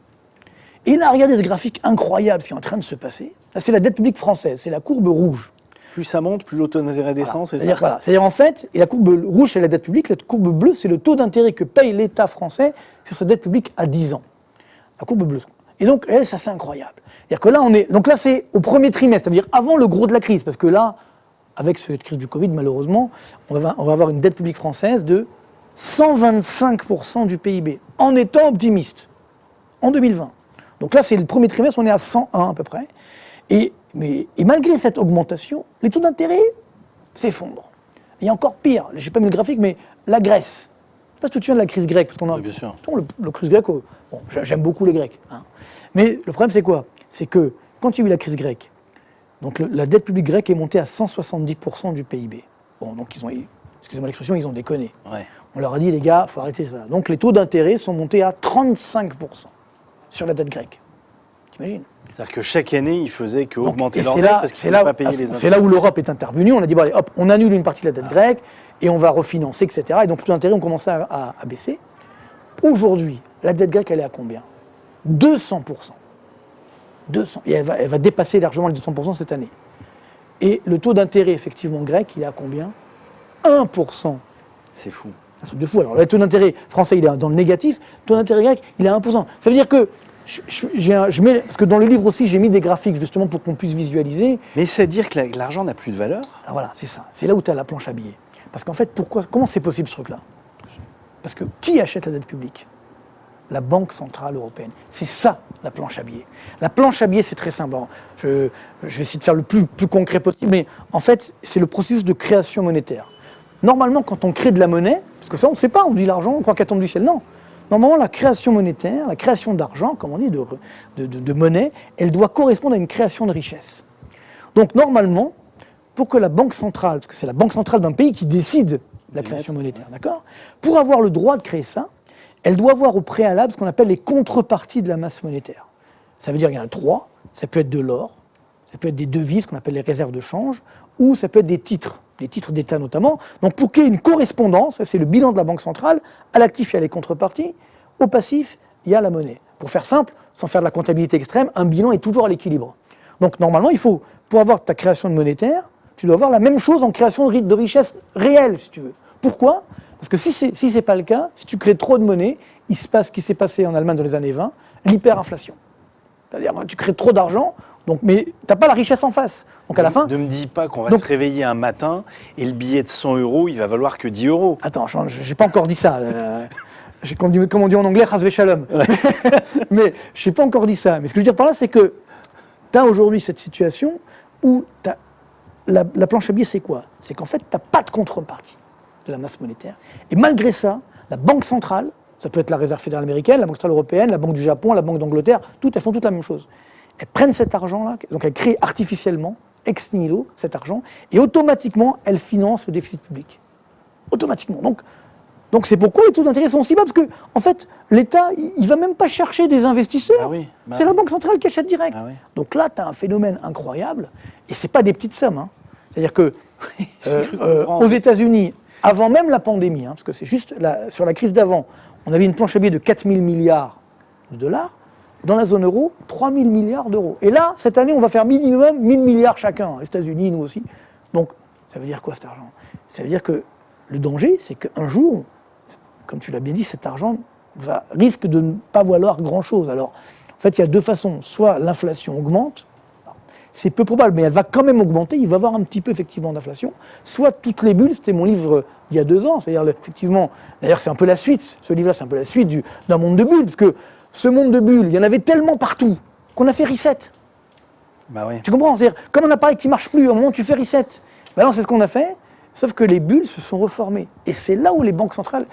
Et là, regardez ce graphique incroyable, ce qui est en train de se passer. Là, c'est la dette publique française, c'est la courbe rouge. Plus ça monte, plus le taux d'intérêt descend, Voilà. c'est C'est-à-dire, ça voilà. C'est-à-dire, en fait, et la courbe rouge, c'est la dette publique, la courbe bleue, c'est le taux d'intérêt que paye l'État français sur sa dette publique à 10 ans. La courbe bleue. Et donc, ça, c'est incroyable. C'est-à-dire que là, donc là, c'est au premier trimestre, c'est-à-dire avant le gros de la crise, parce que là, avec cette crise du Covid, malheureusement, on va avoir une dette publique française de 125% du PIB, en étant optimiste, en 2020. Donc là, c'est le premier trimestre, on est à 101 à peu près. Et malgré cette augmentation, les taux d'intérêt s'effondrent. Il y a encore pire, je n'ai pas mis le graphique, mais la Grèce. Je ne sais pas si tu te souviens de la crise grecque, parce qu'on a... Oui, bien sûr. Le crise grecque, bon, j'aime beaucoup les Grecs. Hein. Mais le problème, c'est quoi? C'est que quand il y a eu la crise grecque, donc la dette publique grecque est montée à 170% du PIB. Bon, donc excusez-moi l'expression, ils ont déconné. Ouais. On leur a dit, les gars, il faut arrêter ça. Donc les taux d'intérêt sont montés à 35% sur la dette grecque. T'imagines? C'est-à-dire que chaque année, ils faisaient qu'augmenter leur c'est dette là, parce qu'ils c'est ne pouvaient là- pas payer les intérêts. c'est là où l'Europe est intervenue. On a dit, bon, allez, hop, on annule une partie de la dette grecque et on va refinancer, etc. Et donc les taux d'intérêt ont commencé à baisser. Aujourd'hui, la dette grecque, elle est à combien? 200%. 200. Et elle va dépasser largement les 200% cette année. Et le taux d'intérêt, effectivement, grec, il est à combien? 1%. C'est fou. Un truc de fou. Alors, le taux d'intérêt français, il est dans le négatif. Le taux d'intérêt grec, il est à 1%. Ça veut dire que, parce que dans le livre aussi, j'ai mis des graphiques, justement, pour qu'on puisse visualiser. Mais c'est à dire que l'argent n'a plus de valeur? Alors voilà, c'est ça. C'est là où tu as la planche à billets. Parce qu'en fait, comment c'est possible ce truc-là? Parce que qui achète la dette publique? La Banque Centrale Européenne. C'est ça, la planche à billets. La planche à billets, c'est très simple. Alors, je vais essayer de faire le plus concret possible, mais en fait, c'est le processus de création monétaire. Normalement, quand on crée de la monnaie, parce que ça, on ne sait pas, on dit l'argent, on croit qu'elle tombe du ciel. Non. Normalement, la création monétaire, la création d'argent, comme on dit, de monnaie, elle doit correspondre à une création de richesse. Donc, normalement, pour que la Banque Centrale, parce que c'est la Banque Centrale d'un pays qui décide de la création monétaire, d'accord? Pour avoir le droit de créer ça, elle doit avoir au préalable ce qu'on appelle les contreparties de la masse monétaire. Ça veut dire qu'il y en a 3, ça peut être de l'or, ça peut être des devises qu'on appelle les réserves de change, ou ça peut être des titres d'État notamment. Donc pour qu'il y ait une correspondance, c'est le bilan de la Banque centrale, à l'actif il y a les contreparties, au passif il y a la monnaie. Pour faire simple, sans faire de la comptabilité extrême, un bilan est toujours à l'équilibre. Donc normalement, pour avoir ta création de monétaire, tu dois avoir la même chose en création de richesse réelle, si tu veux. Pourquoi ? Parce que si c'est pas le cas, si tu crées trop de monnaie, il se passe ce qui s'est passé en Allemagne dans les années 20, l'hyperinflation. C'est-à-dire tu crées trop d'argent, mais tu n'as pas la richesse en face. Donc à la fin... Ne me dis pas qu'on va se réveiller un matin et le billet de 100 €, il va valoir que 10 €. Attends, je n'ai pas encore dit ça. Comme on dit en anglais, chas shalom. Mais je n'ai pas encore dit ça. Mais ce que je veux dire par là, c'est que tu as aujourd'hui cette situation où la planche à billets, c'est quoi? C'est qu'en fait, tu n'as pas de contrepartie de la masse monétaire. Et malgré ça, la Banque centrale, ça peut être la Réserve fédérale américaine, la Banque centrale européenne, la Banque du Japon, la Banque d'Angleterre, elles font toutes la même chose. Elles prennent cet argent-là, donc elles créent artificiellement, ex nihilo, cet argent, et automatiquement, elles financent le déficit public. Automatiquement. Donc c'est pourquoi les taux d'intérêt sont si bas, parce que, en fait, l'État, il ne va même pas chercher des investisseurs. Ah oui, c'est la Banque centrale qui achète direct. Ah oui. Donc là, tu as un phénomène incroyable, et ce n'est pas des petites sommes. Hein. C'est-à-dire que aux États-Unis, avant même la pandémie, parce que c'est juste sur la crise d'avant, on avait une planche à billets de 4 000 milliards de dollars. Dans la zone euro, 3 000 milliards d'euros. Et là, cette année, on va faire minimum 1 000 milliards chacun, les États-Unis, nous aussi. Donc, ça veut dire quoi cet argent? Ça veut dire que le danger, c'est qu'un jour, comme tu l'as bien dit, cet argent risque de ne pas valoir grand-chose. Alors, en fait, il y a deux façons. Soit l'inflation augmente, c'est peu probable, mais elle va quand même augmenter, il va y avoir un petit peu effectivement d'inflation. Soit toutes les bulles, c'était mon livre il y a 2 ans, c'est-à-dire effectivement, d'ailleurs c'est un peu la suite, ce livre-là c'est un peu la suite d'un monde de bulles, parce que ce monde de bulles, il y en avait tellement partout qu'on a fait reset. Bah oui. Tu comprends? C'est-à-dire, comme un appareil qui ne marche plus, au moment où tu fais reset, ben non, c'est ce qu'on a fait, sauf que les bulles se sont reformées. Et c'est là où les banques centrales,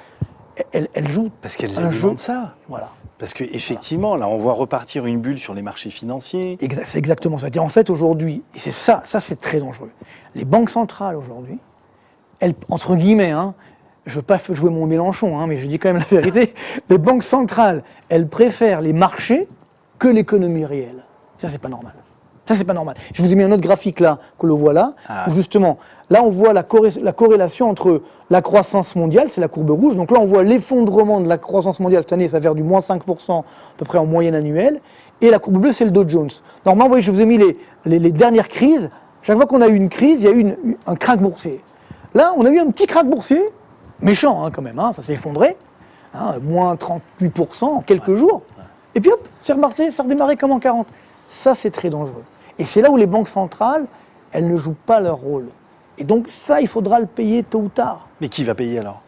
elles jouent Parce qu'elles un jeu. alimentent ça. Voilà. Parce qu'effectivement, là, on voit repartir une bulle sur les marchés financiers. C'est exactement ça. En fait, aujourd'hui, et c'est ça c'est très dangereux. Les banques centrales, aujourd'hui, elles, entre guillemets, je ne veux pas jouer mon Mélenchon, mais je dis quand même la vérité, les banques centrales, elles préfèrent les marchés que l'économie réelle. Ça, c'est pas normal. Ça, c'est pas normal. Je vous ai mis un autre graphique là, que l'on voit là, où justement, là, on voit la corrélation entre la croissance mondiale, c'est la courbe rouge. Donc là, on voit l'effondrement de la croissance mondiale cette année, ça va faire du moins 5% à peu près en moyenne annuelle. Et la courbe bleue, c'est le Dow Jones. Normalement, vous voyez, je vous ai mis les dernières crises. Chaque fois qu'on a eu une crise, il y a eu un krach boursier. Là, on a eu un petit krach boursier, méchant quand même, ça s'est effondré, moins 38% en quelques jours. Et puis hop, c'est reparti, ça a redémarré comme en 40. Ça, c'est très dangereux. Et c'est là où les banques centrales, elles ne jouent pas leur rôle. Et donc ça, il faudra le payer tôt ou tard. Mais qui va payer alors?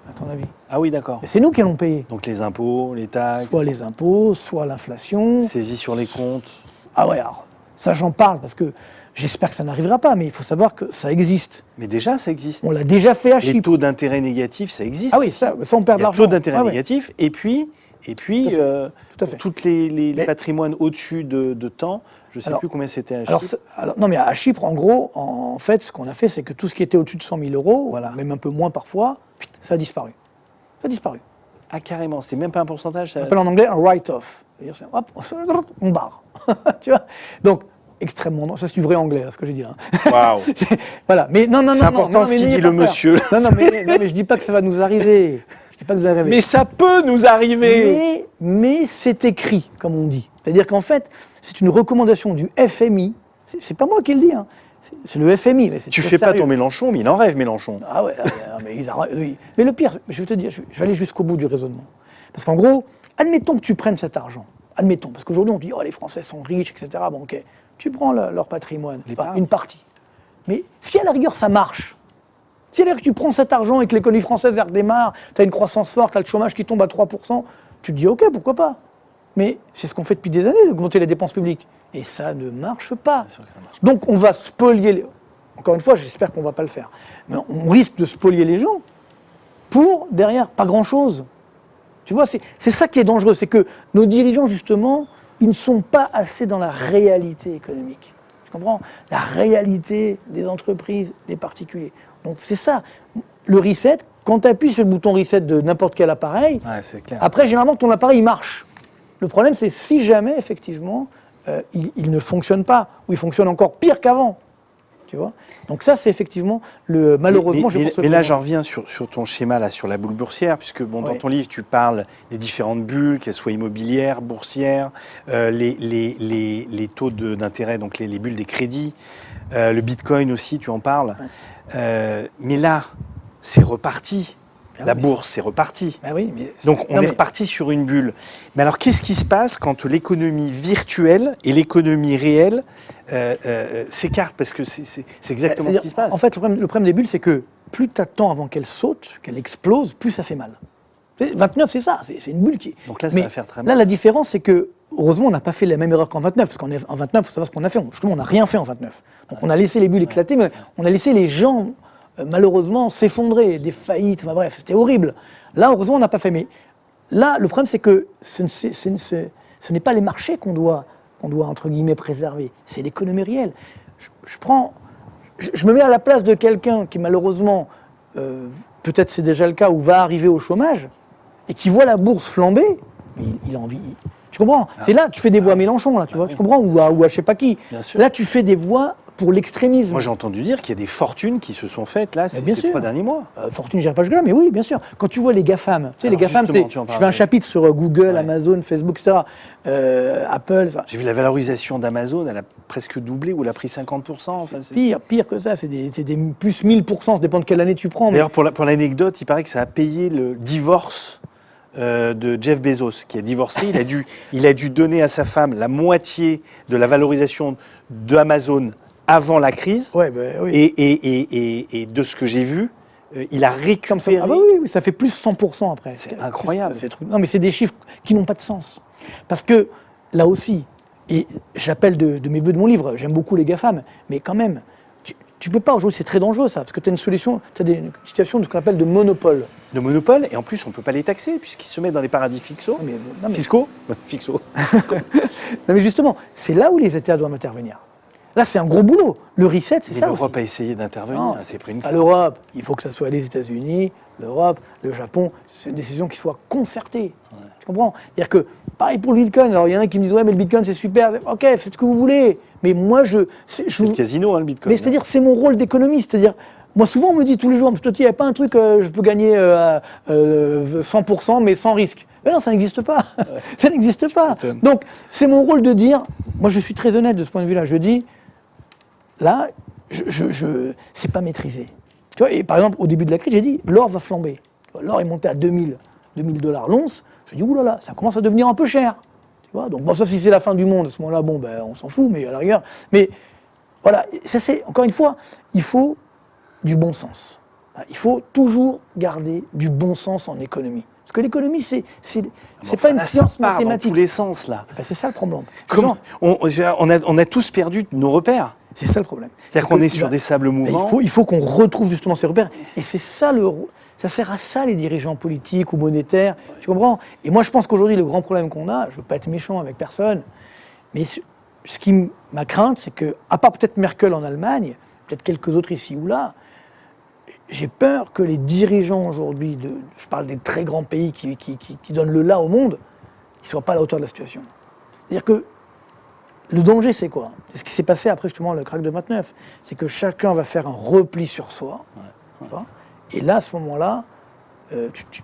À ton avis? Ah oui, d'accord. Et c'est nous qui allons payer. Donc les impôts, les taxes. Soit les impôts, soit l'inflation. Saisie sur les comptes. Ah ouais, alors ça j'en parle parce que j'espère que ça n'arrivera pas, mais il faut savoir que ça existe. Mais déjà, ça existe. On l'a déjà fait à Les Chypre. taux d'intérêt négatifs, ça existe. Ah oui, ça on perd de Il y a l'argent. taux d'intérêt Ah ouais. négatifs. Et puis Tout à fait. tous les Mais- patrimoines au-dessus de temps, je ne sais Alors- plus combien c'était à Chypre. Non, mais à Chypre, en gros, en fait, ce qu'on a fait, c'est que tout ce qui était au-dessus de 100 000 euros, Voilà. même un peu moins parfois, ça a disparu. Ça a disparu. Ah carrément, c'était même pas un pourcentage. On appelle en anglais un write-off. C'est-à-dire, hop, on barre. Tu vois. Donc, extrêmement dangereux. Ça, c'est du vrai anglais, ce que j'ai dit là. Waouh. Voilà. Mais non. C'est important ce mais qu'il n'ayez dit pas le peur. monsieur. Non, mais je dis pas que ça va nous arriver. Je dis pas que ça va nous arriver. Mais ça peut nous arriver. Mais c'est écrit, comme on dit. C'est-à-dire qu'en fait, c'est une recommandation du FMI. C'est pas moi qui le dis, c'est le FMI. Mais c'est Tu très fais pas sérieux. ton Mélenchon, mais il en rêve Mélenchon. Ah ouais, mais ils arrêtent. Oui. Mais le pire, je vais te dire, je vais aller jusqu'au bout du raisonnement. Parce qu'en gros, admettons que tu prennes cet argent. Admettons, parce qu'aujourd'hui on dit, oh les Français sont riches, etc. Bon, ok, tu prends leur patrimoine, une partie. Mais si à la rigueur ça marche, si à la rigueur tu prends cet argent et que l'économie française elle redémarre, tu as une croissance forte, tu as le chômage qui tombe à 3%, tu te dis, ok, pourquoi pas. Mais c'est ce qu'on fait depuis des années, d'augmenter les dépenses publiques. Et ça ne marche pas. Bien sûr que ça marche. Donc on va spolier, encore une fois, j'espère qu'on ne va pas le faire, mais on risque de spolier les gens pour, derrière, pas grand-chose. Tu vois, c'est ça qui est dangereux, c'est que nos dirigeants, justement, ils ne sont pas assez dans la réalité économique. Tu comprends? La réalité des entreprises, des particuliers. Donc c'est ça. Le reset, quand tu appuies sur le bouton reset de n'importe quel appareil, Ouais, c'est clair. après, généralement, ton appareil, il marche. Le problème, c'est si jamais, effectivement, il ne fonctionne pas, ou il fonctionne encore pire qu'avant. Tu vois. Donc ça, c'est effectivement, malheureusement, je pense... Mais là, j'en reviens sur ton schéma, là, sur la bulle boursière, puisque dans ton livre, tu parles des différentes bulles, qu'elles soient immobilières, boursières, les taux d'intérêt, donc les bulles des crédits, le bitcoin aussi, tu en parles. Ouais. Mais là, c'est reparti. La bourse, c'est reparti. Ben oui, mais donc, on est reparti sur une bulle. Mais alors, qu'est-ce qui se passe quand l'économie virtuelle et l'économie réelle s'écartent? Parce que c'est exactement ce qui se passe. En fait, le problème des bulles, c'est que plus tu attends avant qu'elle saute, qu'elle explose, plus ça fait mal. 29, c'est ça, c'est une bulle qui... Donc là, ça va faire très mal. Là, la différence, c'est que, heureusement, on n'a pas fait la même erreur qu'en 29, parce qu'en 29, il faut savoir ce qu'on a fait. Justement, on n'a rien fait en 29. Donc, on a laissé les bulles éclater, mais on a laissé les gens... malheureusement, s'effondrer, des faillites, enfin bref, c'était horrible. Là, heureusement, on n'a pas fait. Mais là, le problème, c'est que ce n'est pas les marchés qu'on doit, entre guillemets, préserver. C'est l'économie réelle. Je me mets à la place de quelqu'un qui, malheureusement, peut-être c'est déjà le cas, ou va arriver au chômage, et qui voit la bourse flamber, il a envie... Tu comprends? C'est là, tu fais des voix à Mélenchon, là, tu vois, tu comprends? Ou à je sais pas qui. Là, tu fais des voix pour l'extrémisme. Moi, j'ai entendu dire qu'il y a des fortunes qui se sont faites, là, ces 3 derniers mois. Fortune, j'irai pas jusque-là, mais oui, bien sûr. Quand tu vois les GAFAM, tu sais, les GAFAM, je fais un chapitre sur Google, Amazon, Facebook, etc., Apple... Ça. J'ai vu la valorisation d'Amazon, elle a presque doublé, ou elle a pris 50%. Enfin, pire que ça, c'est des plus 1000%, ça dépend de quelle année tu prends. D'ailleurs, pour l'anecdote, il paraît que ça a payé le divorce de Jeff Bezos, qui a divorcé. Il a dû donner à sa femme la moitié de la valorisation d'Amazon avant la crise. Ouais, ben, oui. Et de ce que j'ai vu, il a récupéré... Ah bah oui, ça fait plus 100% après. C'est incroyable. Non, mais c'est des chiffres qui n'ont pas de sens. Parce que, là aussi, et j'appelle de mes vœux de mon livre, j'aime beaucoup les GAFAM, mais quand même, tu peux pas aujourd'hui, c'est très dangereux ça, parce que tu as une solution, tu as une situation de ce qu'on appelle de monopole. De monopole, et en plus on ne peut pas les taxer, puisqu'ils se mettent dans les paradis fiscaux. Fiscaux. Non mais justement, c'est là où les États doivent intervenir. Là, c'est un gros boulot. Le reset, c'est Mais ça l'Europe aussi. a essayé d'intervenir, Non, elle s'est pris une pas claque. l'Europe. Il faut que ça soit les États-Unis, l'Europe, le Japon. C'est une décision qui soit concertée. Tu comprends? C'est-à-dire que, pareil pour le Bitcoin. Alors, il y en a qui me disent, ouais, mais le Bitcoin, c'est super. Ok, faites ce que vous voulez. Mais moi, C'est le casino, hein, le Bitcoin. mais c'est-à-dire, c'est mon rôle d'économiste. C'est-à-dire, moi, souvent, on me dit tous les jours, il n'y a pas un truc, je peux gagner 100%, mais sans risque. Mais non, ça n'existe pas. Ça n'existe pas. m'étonnes. Donc, c'est mon rôle de dire, moi, je suis très honnête de ce point de vue-là. Je dis, là, c'est pas maîtrisé. Tu vois, et par exemple, au début de la crise, j'ai dit, l'or va flamber. L'or est monté à 2000 $ l'once. J'ai dit, oulala, ça commence à devenir un peu cher. Tu vois, donc, bon, sauf si c'est la fin du monde, à ce moment-là, bon, ben, on s'en fout, mais à la rigueur. Mais voilà, ça c'est, encore une fois, il faut du bon sens. Il faut toujours garder du bon sens en économie. Parce que l'économie, c'est pas une Là, science ça part dans mathématique. tous les sens, là. Ben, c'est ça le problème. Comment on a tous perdu nos repères. C'est ça le problème. C'est-à-dire qu'on est sur des sables mouvants. Il faut qu'on retrouve justement ces repères. Et c'est ça ça sert à ça les dirigeants politiques ou monétaires. Tu comprends? Et moi je pense qu'aujourd'hui le grand problème qu'on a, je ne veux pas être méchant avec personne, mais ce qui m'a crainte, c'est que, à part peut-être Merkel en Allemagne, peut-être quelques autres ici ou là, j'ai peur que les dirigeants aujourd'hui, je parle des très grands pays qui donnent le là au monde, ils ne soient pas à la hauteur de la situation. C'est-à-dire que le danger, c'est quoi? C'est ce qui s'est passé après justement le krach de 29. C'est que chacun va faire un repli sur soi. Tu vois, et là, à ce moment-là, tu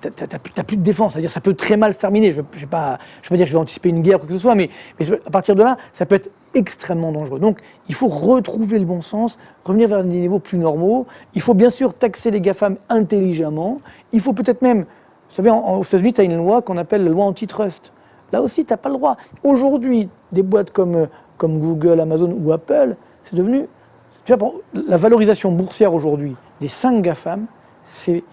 n'as plus de défense. C'est-à-dire ça peut très mal se terminer. Je ne vais pas dire que je vais anticiper une guerre ou quoi que ce soit, mais à partir de là, ça peut être extrêmement dangereux. Donc, il faut retrouver le bon sens, revenir vers des niveaux plus normaux. Il faut bien sûr taxer les GAFAM intelligemment. Il faut peut-être même... Vous savez, aux États-Unis, tu as une loi qu'on appelle la loi antitrust. Là aussi, tu n'as pas le droit. Aujourd'hui, des boîtes comme Google, Amazon ou Apple, c'est devenu... Tu vois, la valorisation boursière aujourd'hui des 5 GAFAM, c'est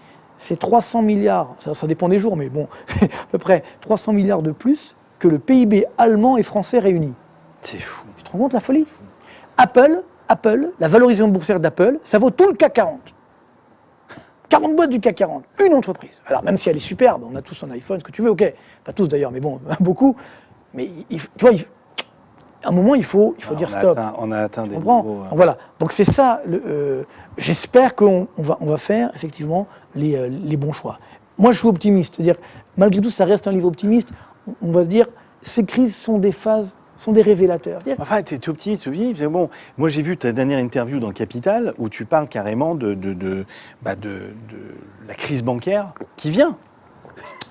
300 milliards, ça dépend des jours, mais bon, c'est à peu près 300 milliards de plus que le PIB allemand et français réunis. C'est fou. Tu te rends compte la folie? Apple, la valorisation boursière d'Apple, ça vaut tout le CAC 40. 40 boîtes du CAC 40, une entreprise. Alors même si elle est superbe, on a tous un iPhone, ce que tu veux, ok, pas tous d'ailleurs, mais bon, beaucoup. Mais tu vois, à un moment, il faut dire stop. On a atteint des comprends? niveaux. Donc voilà. Donc c'est ça. J'espère qu'on va faire effectivement les bons choix. Moi, je suis optimiste. C'est-à-dire, malgré tout, ça reste un livre optimiste. On va se dire, ces crises sont des phases, sont des révélateurs. Enfin, tu es optimiste, oui. Bon, moi, j'ai vu ta dernière interview dans Capital où tu parles carrément de la crise bancaire qui vient.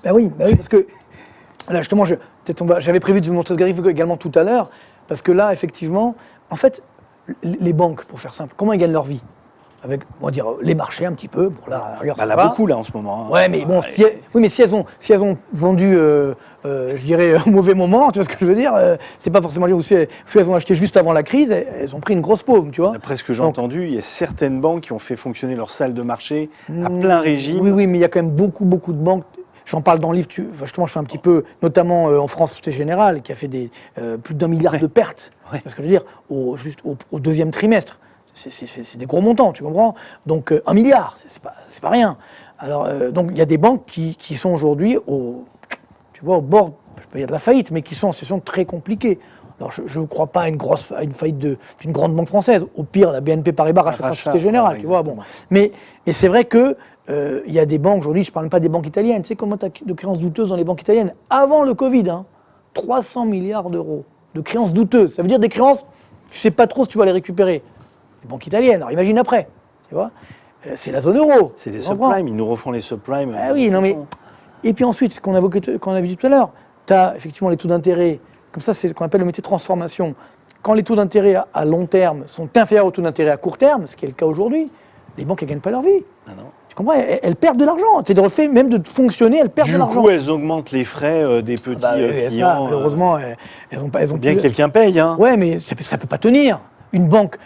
Ben oui, parce que là, justement, j'avais prévu de vous montrer ce graphique également tout à l'heure, parce que là, effectivement, en fait, les banques, pour faire simple, comment ils gagnent leur vie? Avec, on va dire, les marchés un petit peu. Bon, là, regarde, ça Là, va. beaucoup, là, en ce moment. Hein. Ouais, mais bon, si elles ont vendu, je dirais, au mauvais moment, tu vois ce que je veux dire, c'est pas forcément ou si elles ont acheté juste avant la crise, elles ont pris une grosse paume, tu vois. D'après ce que j'ai entendu, il y a certaines banques qui ont fait fonctionner leur salle de marché à plein régime. Oui, mais il y a quand même beaucoup de banques. J'en parle dans le livre, justement, je fais un petit peu, notamment en France Société Générale, qui a fait plus d'1 milliard de pertes, parce que je veux dire, juste au deuxième trimestre. C'est des gros montants, tu comprends? Donc 1 milliard, c'est pas rien. Alors, donc il y a des banques qui sont aujourd'hui au bord, je peux pas dire de la faillite, mais qui sont en situation très compliquée. Alors je ne crois pas à une faillite d'une grande banque française. Au pire, la BNP Paribas rachètera la Société Générale, tu vois. Bon. Mais c'est vrai que il y a des banques aujourd'hui, je ne parle pas des banques italiennes. Tu sais comment tu as de créances douteuses dans les banques italiennes? Avant le Covid, 300 milliards d'euros de créances douteuses. Ça veut dire des créances, tu ne sais pas trop si tu vas les récupérer. Les banques italiennes, alors imagine après, tu vois. C'est la zone euro. C'est les subprimes, ils nous refont les subprimes. Ah oui, non mais... Et puis ensuite, ce qu'on a vu tout à l'heure, tu as effectivement les taux d'intérêt. Comme ça, c'est ce qu'on appelle le métier de transformation. Quand les taux d'intérêt à long terme sont inférieurs aux taux d'intérêt à court terme, ce qui est le cas aujourd'hui, les banques ne gagnent pas leur vie. Ah non. Tu comprends? Elles perdent de l'argent. C'est le fait même de fonctionner, elles perdent de l'argent. Du coup, elles augmentent les frais des petits clients. Ça, malheureusement, elles ont bien que quelqu'un paye. Hein. Ouais, mais ça ne peut pas tenir. Une banque,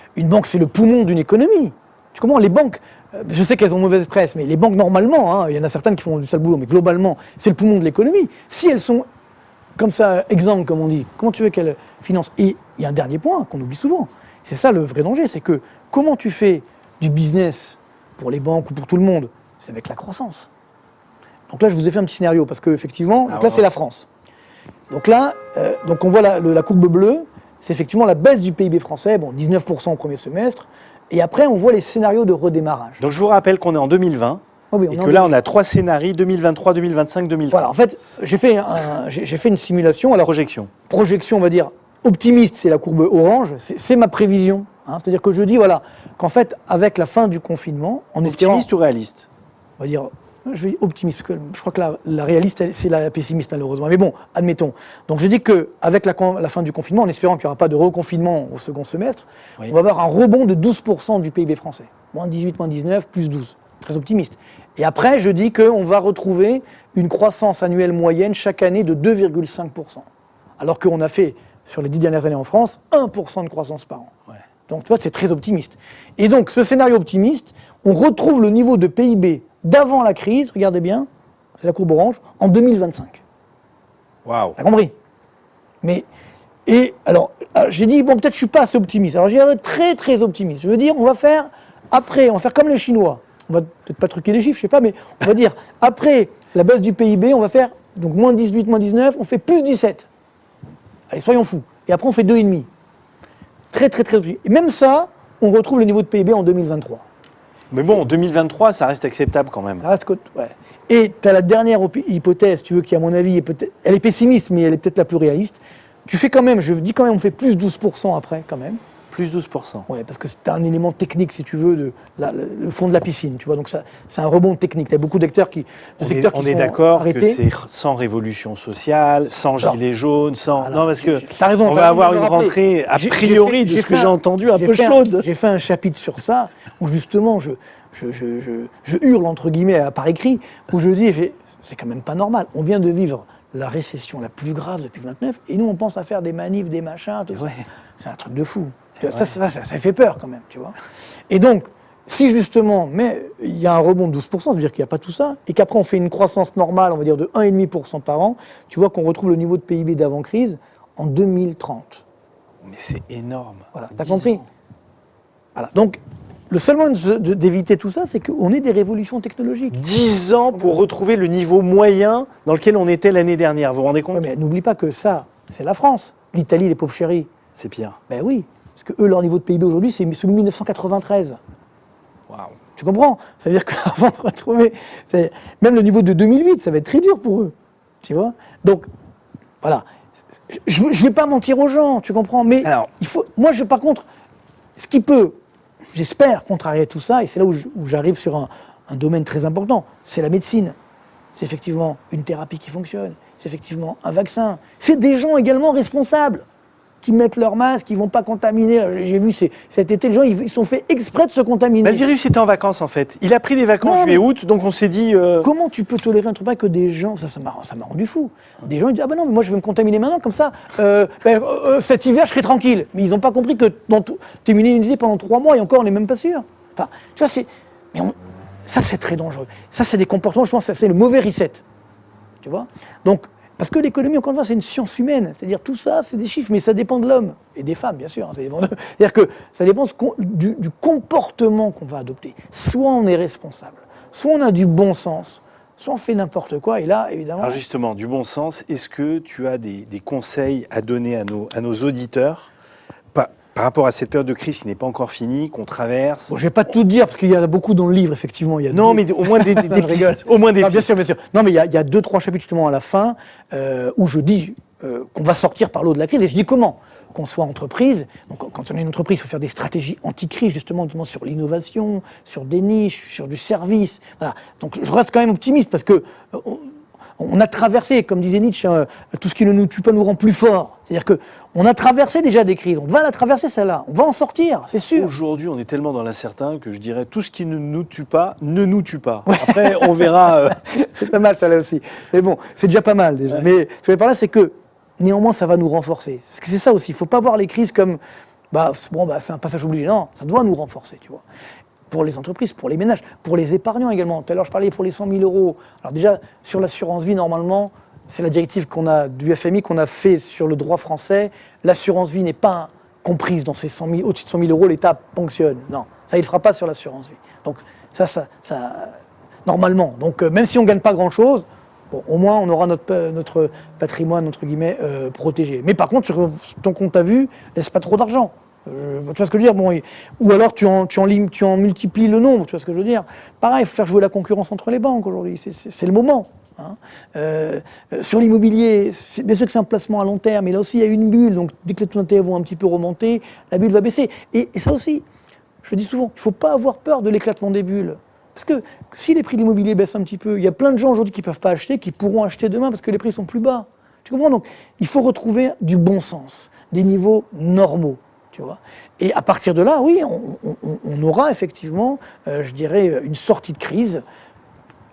c'est le poumon d'une économie. Tu comprends? Les banques, je sais qu'elles ont mauvaise presse, mais les banques, normalement, il y en a certaines qui font du sale boulot, mais globalement, c'est le poumon de l'économie. Si elles sont comme ça, exemples, comme on dit, comment tu veux qu'elles financent? Et il y a un dernier point qu'on oublie souvent. C'est ça le vrai danger, c'est que comment tu fais du business pour les banques ou pour tout le monde? C'est avec la croissance. Donc là, je vous ai fait un petit scénario, parce qu'effectivement, là, c'est la France. Donc là, on voit la courbe bleue, c'est effectivement la baisse du PIB français, bon, 19% au premier semestre, et après, on voit les scénarios de redémarrage. Donc je vous rappelle qu'on est en 2020, et que là, on a 3 scénarios, 2023, 2025, 2030. Voilà, en fait, j'ai fait une simulation. Alors, Projection, on va dire, optimiste, c'est la courbe orange, c'est ma prévision. C'est-à-dire que je dis, voilà, qu'en fait, avec la fin du confinement, en espérant... Optimiste ou réaliste? On va dire, je vais dire optimiste, parce que je crois que la réaliste, c'est la pessimiste, malheureusement. Mais bon, admettons. Donc je dis qu'avec la fin du confinement, en espérant qu'il n'y aura pas de reconfinement au second semestre, Oui. on va avoir un rebond de 12% du PIB français. Moins 18, moins 19, plus 12. Très optimiste. Et après, je dis qu'on va retrouver une croissance annuelle moyenne chaque année de 2,5%. Alors qu'on a fait, sur les 10 dernières années en France, 1% de croissance par an. Ouais. Donc, tu vois, c'est très optimiste. Et donc, ce scénario optimiste, on retrouve le niveau de PIB d'avant la crise, regardez bien, c'est la courbe orange, en 2025. Waouh. T'as compris? Alors, j'ai dit, bon, peut-être je suis pas assez optimiste. Alors, j'ai très, très optimiste. Je veux dire, on va faire comme les Chinois. On va peut-être pas truquer les chiffres, je sais pas, mais on va dire, après la baisse du PIB, on va faire, donc moins 18, moins 19, on fait plus 17. Allez, soyons fous. Et après, on fait 2,5. Très, très, très optimiste. Et même ça, on retrouve le niveau de PIB en 2023. Mais bon, 2023, ça reste acceptable quand même. Ça reste ouais. Et tu as la dernière hypothèse, tu veux, qui à mon avis, elle est pessimiste, mais elle est peut-être la plus réaliste. Tu fais quand même, je dis quand même, on fait plus 12% après, quand même. Plus 12%. Ouais, parce que c'est un élément technique, si tu veux, le fond de la piscine, tu vois. Donc c'est un rebond technique. Il y a beaucoup d'acteurs qui On sont est d'accord que arrêtés. c'est sans révolution sociale, sans gilets jaunes, sans... Alors, non, parce que t'as raison, on t'as va raison avoir de une me rappeler. rentrée, a J'ai priori, de ce que j'ai entendu, un peu chaude. J'ai fait un chapitre sur ça, où justement, je hurle, entre guillemets, par écrit, où je dis, c'est quand même pas normal. On vient de vivre la récession la plus grave depuis 29, et nous, on pense à faire des manifs, des machins, tout ça. Ouais. C'est un truc de fou. Ça fait peur quand même, tu vois. Et donc, si justement, mais il y a un rebond de 12%, c'est-à-dire qu'il n'y a pas tout ça, et qu'après on fait une croissance normale, on va dire de 1,5% par an, tu vois qu'on retrouve le niveau de PIB d'avant-crise en 2030. Mais c'est énorme. Voilà, t'as compris? Voilà. Donc, le seul moyen d'éviter tout ça, c'est qu'on ait des révolutions technologiques. 10 ans pour retrouver le niveau moyen dans lequel on était l'année dernière, vous vous rendez compte? Ouais, mais n'oublie pas que ça, c'est la France. L'Italie, les pauvres chéris. C'est pire. Ben oui, parce que eux, leur niveau de PIB aujourd'hui, c'est celui de 1993. Waouh. Tu comprends? Ça veut dire qu'avant de retrouver, même le niveau de 2008, ça va être très dur pour eux. Tu vois? Donc, voilà. Je ne vais pas mentir aux gens, tu comprends? Mais alors, moi, par contre, ce qui peut, j'espère, contrarier tout ça, et c'est là où j'arrive sur un domaine très important, c'est la médecine. C'est effectivement une thérapie qui fonctionne, c'est effectivement un vaccin. C'est des gens également responsables qui mettent leur masque, qui ne vont pas contaminer. J'ai vu cet été, les gens, ils sont fait exprès de se contaminer. bah, le virus était en vacances en fait. Il a pris des vacances juillet-août, donc on s'est dit... Comment tu peux tolérer un truc pareil que des gens, ça m'a rendu fou. Des gens ils disent, ah ben non, mais moi je vais me contaminer maintenant, comme ça, cet hiver je serai tranquille. Mais ils n'ont pas compris que tu es immunisé pendant 3 mois et encore on n'est même pas sûr. Enfin, tu vois, ça c'est très dangereux. Ça c'est des comportements, je pense que c'est le mauvais reset. Tu vois? Donc, parce que l'économie, encore une fois, c'est une science humaine. C'est-à-dire, tout ça, c'est des chiffres, mais ça dépend de l'homme. Et des femmes, bien sûr. C'est-à-dire que ça dépend du comportement qu'on va adopter. Soit on est responsable, soit on a du bon sens, soit on fait n'importe quoi. Et là, évidemment... Alors justement, du bon sens, est-ce que tu as des conseils à donner à nos auditeurs par rapport à cette période de crise qui n'est pas encore finie, qu'on traverse? Bon, je ne vais pas tout dire, parce qu'il y en a beaucoup dans le livre, effectivement. Non, mais au moins des pistes. Au moins des pistes. Bien sûr, bien sûr. Non, mais il y a 2-3 chapitres, justement, à la fin, où je dis qu'on va sortir par l'eau de la crise. Et je dis comment? Qu'on soit entreprise. Donc, quand on est une entreprise, il faut faire des stratégies anti-crise, justement sur l'innovation, sur des niches, sur du service. Voilà. Donc, je reste quand même optimiste, parce que... on a traversé, comme disait Nietzsche, tout ce qui ne nous tue pas nous rend plus forts. C'est-à-dire qu'on a traversé déjà des crises, on va la traverser celle-là, on va en sortir, c'est sûr. Aujourd'hui, on est tellement dans l'incertain que je dirais tout ce qui ne nous tue pas, ne nous tue pas. Après, on verra. C'est pas mal ça là aussi. Mais bon, c'est déjà pas mal déjà. Ouais. Mais ce que je veux dire par là, c'est que néanmoins, ça va nous renforcer. Parce que c'est ça aussi, il ne faut pas voir les crises comme, c'est un passage obligé. Non, ça doit nous renforcer, tu vois. Pour les entreprises, pour les ménages, pour les épargnants également. Tout à l'heure, je parlais pour les 100 000 euros. Alors déjà, sur l'assurance vie, normalement, c'est la directive du FMI qu'on a fait sur le droit français. L'assurance vie n'est pas comprise dans ces 100 000, au-dessus de 100 000 euros, l'État ponctionne. Non, ça, il ne le fera pas sur l'assurance vie. Donc ça, normalement. Donc même si on ne gagne pas grand-chose, Bon, au moins, on aura notre patrimoine, entre guillemets, protégé. Mais par contre, sur ton compte à vue, laisse pas trop d'argent. Tu vois ce que je veux dire, bon, ou alors tu en multiplies le nombre, tu vois ce que je veux dire. Pareil, il faut faire jouer la concurrence entre les banques aujourd'hui, c'est le moment. Hein. Sur l'immobilier, bien sûr que c'est un placement à long terme, mais là aussi il y a une bulle, donc dès que les taux d'intérêt vont un petit peu remonter, la bulle va baisser. Et ça aussi, je le dis souvent, il ne faut pas avoir peur de l'éclatement des bulles. Parce que si les prix de l'immobilier baissent un petit peu, il y a plein de gens aujourd'hui qui ne peuvent pas acheter, qui pourront acheter demain parce que les prix sont plus bas. Tu comprends? Donc il faut retrouver du bon sens, des niveaux normaux. Tu vois. Et à partir de là, oui, on aura effectivement, je dirais, une sortie de crise.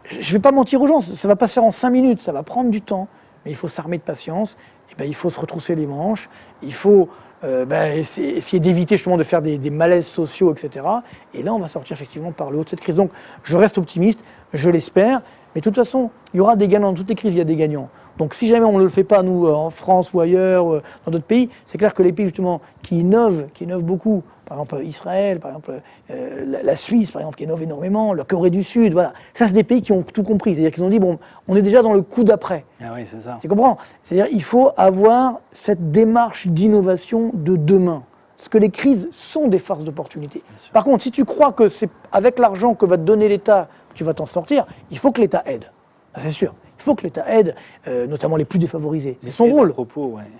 Je ne vais pas mentir aux gens, ça ne va pas se faire en 5 minutes, ça va prendre du temps, mais il faut s'armer de patience, et ben, il faut se retrousser les manches, il faut essayer d'éviter justement de faire des malaises sociaux, etc. Et là, on va sortir effectivement par le haut de cette crise. Donc, je reste optimiste, je l'espère, mais de toute façon, il y aura des gagnants. Dans toutes les crises, il y a des gagnants. Donc, si jamais on ne le fait pas, nous, en France ou ailleurs, dans d'autres pays, c'est clair que les pays justement qui innovent beaucoup, par exemple Israël, par exemple la Suisse, par exemple, qui innove énormément, la Corée du Sud, voilà. Ça, c'est des pays qui ont tout compris. C'est-à-dire qu'ils ont dit, bon, on est déjà dans le coup d'après. Ah oui, c'est ça. Tu comprends? C'est-à-dire qu'il faut avoir cette démarche d'innovation de demain. Parce que les crises sont des farces d'opportunité. Par contre, si tu crois que c'est avec l'argent que va te donner l'État que tu vas t'en sortir, il faut que l'État aide. Ça, c'est sûr. Il faut que l'État aide, notamment les plus défavorisés. C'est son rôle.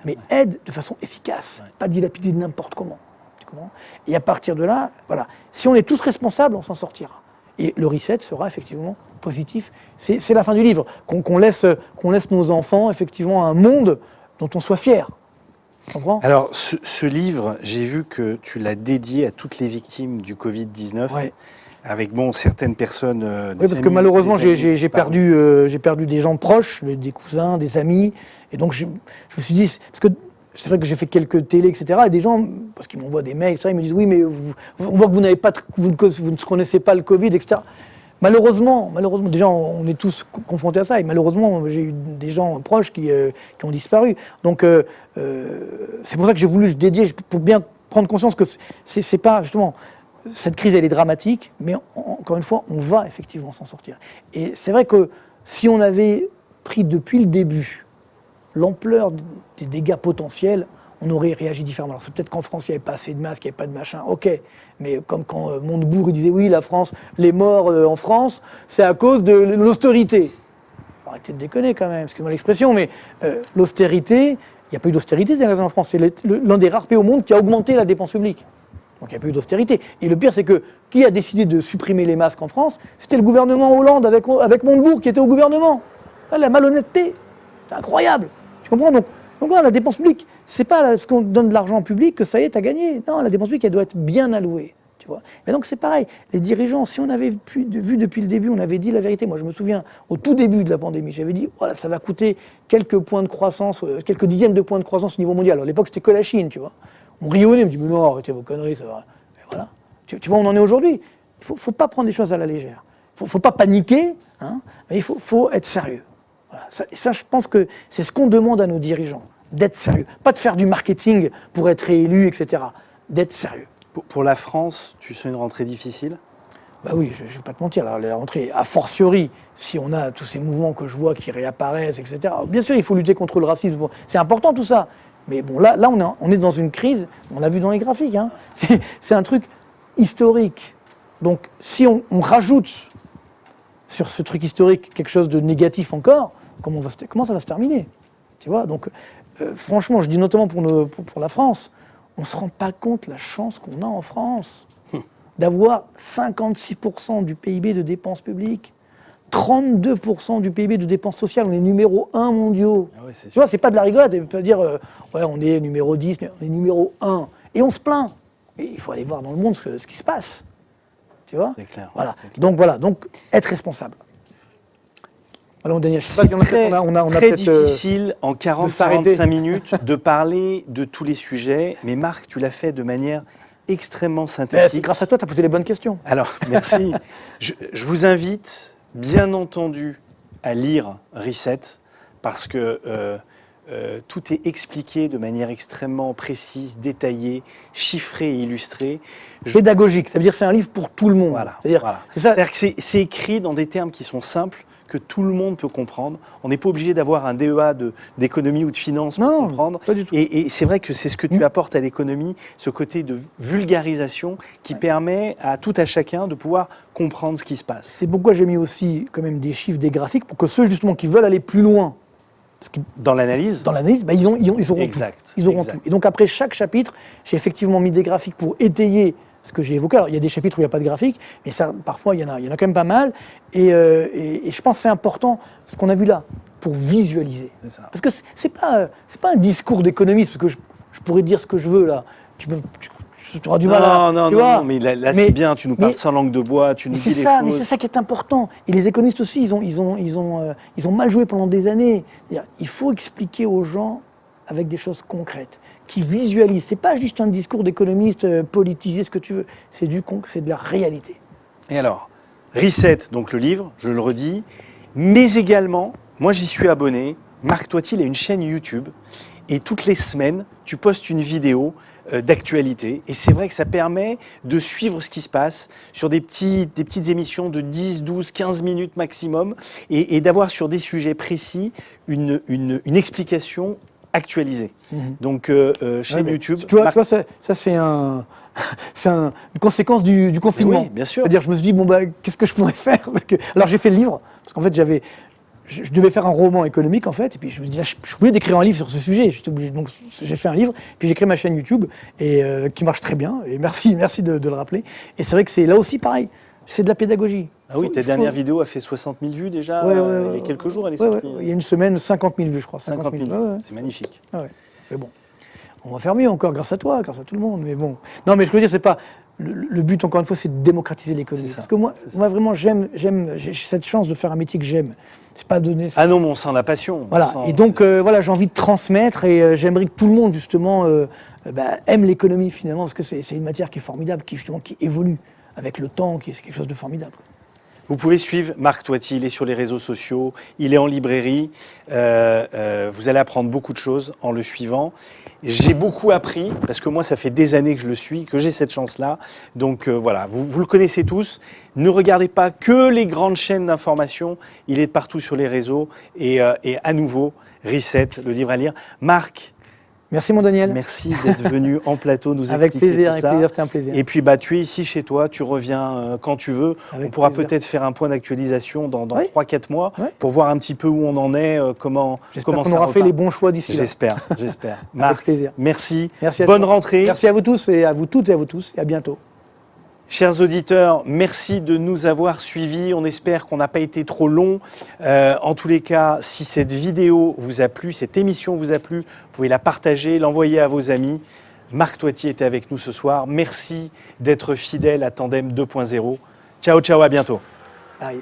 Mais aide de façon efficace, pas dilapider n'importe comment. Et à partir de là, voilà, si on est tous responsables, on s'en sortira. Et le reset sera effectivement positif. C'est la fin du livre. Qu'on laisse nos enfants effectivement un monde dont on soit fier. Alors, ce livre, j'ai vu que tu l'as dédié à toutes les victimes du Covid-19. Ouais. Avec certaines personnes. Oui, parce que malheureusement, j'ai perdu des gens proches, des cousins, des amis. Et donc, je me suis dit, parce que c'est vrai que j'ai fait quelques télés, etc. Et des gens, parce qu'ils m'envoient des mails, etc., ils me disent, oui, mais on voit que vous ne connaissez pas le Covid, etc. Malheureusement, déjà, on est tous confrontés à ça. Et malheureusement, j'ai eu des gens proches qui ont disparu. Donc, c'est pour ça que j'ai voulu le dédier, pour bien prendre conscience que c'est pas, justement... Cette crise, elle est dramatique, mais encore une fois, on va effectivement s'en sortir. Et c'est vrai que si on avait pris depuis le début l'ampleur des dégâts potentiels, on aurait réagi différemment. Alors c'est peut-être qu'en France, il n'y avait pas assez de masques, il n'y avait pas de machin, ok. Mais comme quand Montebourg disait, oui, la France, les morts en France, c'est à cause de l'austérité. Arrêtez de déconner quand même, excusez-moi l'expression, mais l'austérité, il n'y a pas eu d'austérité en France. C'est l'un des rares pays au monde qui a augmenté la dépense publique. Donc il n'y a pas eu d'austérité. Et le pire, c'est que qui a décidé de supprimer les masques en France? C'était le gouvernement Hollande avec Montebourg qui était au gouvernement. Là, la malhonnêteté, c'est incroyable. Tu comprends? Donc là, la dépense publique, c'est pas parce qu'on donne de l'argent public que ça y est, t'as gagné. Non, la dépense publique, elle doit être bien allouée. Tu vois? Mais donc c'est pareil. Les dirigeants, si on avait vu depuis le début, on avait dit la vérité. Moi, je me souviens, au tout début de la pandémie, j'avais dit, voilà, ça va coûter quelques points de croissance, quelques dizaines de points de croissance au niveau mondial. Alors, à l'époque, c'était que la Chine, tu vois. On rionnait, on me dit, mais non, arrêtez vos conneries, ça va. Et voilà. Tu vois, on en est aujourd'hui. Il ne faut pas prendre les choses à la légère. Il ne faut pas paniquer, hein, mais il faut être sérieux. Voilà. Ça, je pense que c'est ce qu'on demande à nos dirigeants, d'être sérieux. Pas de faire du marketing pour être réélu, etc. D'être sérieux. Pour la France, tu sens une rentrée difficile? Bah oui, je ne vais pas te mentir, la rentrée, a fortiori, si on a tous ces mouvements que je vois qui réapparaissent, etc. Bien sûr, il faut lutter contre le racisme. C'est important tout ça. Mais bon, là on est dans une crise, on l'a vu dans les graphiques, hein. C'est un truc historique. Donc, si on rajoute sur ce truc historique quelque chose de négatif encore, comment ça va se terminer? Tu vois? Donc, franchement, je dis notamment pour la France, on ne se rend pas compte la chance qu'on a en France d'avoir 56% du PIB de dépenses publiques. 32% du PIB de dépenses sociales, on est numéro 1 mondiaux. Ah ouais, tu vois, c'est pas de la rigolade, on peut dire, ouais, on est numéro 10, mais on est numéro 1. Et on se plaint. Mais il faut aller voir dans le monde ce qui se passe. Tu vois? C'est clair. Voilà. C'est clair. Donc être responsable. Alors, Daniel, je sais c'est pas si on a très difficile en 40-45 minutes de parler de tous les sujets, mais Marc, tu l'as fait de manière extrêmement synthétique. C'est grâce à toi, tu as posé les bonnes questions. Alors, merci. je vous invite... bien entendu, à lire Reset, parce que tout est expliqué de manière extrêmement précise, détaillée, chiffrée et illustrée. Pédagogique, ça veut dire que c'est un livre pour tout le monde. Voilà. C'est-à-dire c'est ça. C'est-à-dire que c'est écrit dans des termes qui sont simples, que tout le monde peut comprendre. On n'est pas obligé d'avoir un DEA d'économie ou de finance pour comprendre. Pas du tout. Et c'est vrai que c'est ce que tu apportes à l'économie, ce côté de vulgarisation qui permet à tout à chacun de pouvoir comprendre ce qui se passe. C'est pourquoi j'ai mis aussi quand même des chiffres, des graphiques, pour que ceux justement qui veulent aller plus loin, parce que Dans l'analyse bah, ils auront Exact, tout. Ils auront exact. tout. Et donc après chaque chapitre, j'ai effectivement mis des graphiques pour étayer ce que j'ai évoqué. Alors il y a des chapitres où il n'y a pas de graphiques, mais ça, parfois il y en a quand même pas mal. Et je pense que c'est important, ce qu'on a vu là, pour visualiser. C'est ça. Parce que c'est pas un discours d'économiste, parce que je pourrais dire ce que je veux là. Tu auras du mal à... Non, mais là c'est bien, tu nous parles sans langue de bois, tu nous dis les mais choses. c'est ça qui est important. Et les économistes aussi, ils ont mal joué pendant des années. C'est-à-dire, il faut expliquer aux gens avec des choses concrètes, qui visualisent. C'est pas juste un discours d'économiste politisé, ce que tu veux. C'est de la réalité. Et alors, Reset, donc le livre, je le redis, mais également, moi j'y suis abonné, Marc Toiti, il a une chaîne YouTube, et toutes les semaines, tu postes une vidéo d'actualité. Et c'est vrai que ça permet de suivre ce qui se passe sur des petites émissions de 10, 12, 15 minutes maximum, et d'avoir sur des sujets précis une explication actualisée. Donc, chaîne YouTube... Tu vois, ça c'est une conséquence du confinement. Oui, bien sûr. C'est-à-dire, je me suis dit, qu'est-ce que je pourrais faire? Alors, j'ai fait le livre, parce qu'en fait, je devais faire un roman économique, en fait, et puis je me dis, je voulais d'écrire un livre sur ce sujet, j'étais obligé. Donc, j'ai fait un livre, puis j'ai créé ma chaîne YouTube, et qui marche très bien, et merci de le rappeler. Et c'est vrai que c'est là aussi pareil, c'est de la pédagogie. Ah oui, ta dernière vidéo a fait 60 000 vues déjà, il y a quelques jours, elle est sortie. Il y a une semaine, 50 000 vues, je crois. 50 000 vues, c'est magnifique. Ouais. Mais bon, on va faire mieux encore, grâce à toi, grâce à tout le monde, mais bon. Non, mais je veux dire, c'est pas... Le but, encore une fois, c'est de démocratiser l'économie. Parce que moi vraiment, j'ai cette chance de faire un métier que j'aime. C'est pas donné... Ah non, mais on sent la passion. Voilà, et donc, voilà, j'ai envie de transmettre, et j'aimerais que tout le monde, justement, aime l'économie, finalement, parce que c'est une matière qui est formidable, qui évolue avec le temps, c'est quelque chose de formidable. Vous pouvez suivre Marc Toiti, il est sur les réseaux sociaux, il est en librairie. Vous allez apprendre beaucoup de choses en le suivant. J'ai beaucoup appris, parce que moi, ça fait des années que je le suis, que j'ai cette chance-là. Donc voilà, vous le connaissez tous. Ne regardez pas que les grandes chaînes d'information. Il est partout sur les réseaux. Et à nouveau, Reset, le livre à lire. Marc, merci mon Daniel. merci d'être venu en plateau nous expliquer avec plaisir, tout ça. Avec plaisir, c'était un plaisir. Et puis tu es ici chez toi, tu reviens quand tu veux. Avec on pourra plaisir. peut-être faire un point d'actualisation dans Oui. 3-4 mois Oui. pour voir un petit peu où on en est, comment J'espère ça qu'on aura fait repart. les bons choix d'ici là. J'espère. Marc, plaisir. merci. Merci à Bonne toi. rentrée. Merci à vous tous, et à vous toutes et à vous tous, et à bientôt. Chers auditeurs, merci de nous avoir suivis. On espère qu'on n'a pas été trop long. En tous les cas, si cette vidéo vous a plu, cette émission vous a plu, vous pouvez la partager, l'envoyer à vos amis. Marc Toiti était avec nous ce soir. Merci d'être fidèle à Tandem 2.0. Ciao, ciao, à bientôt. Bye.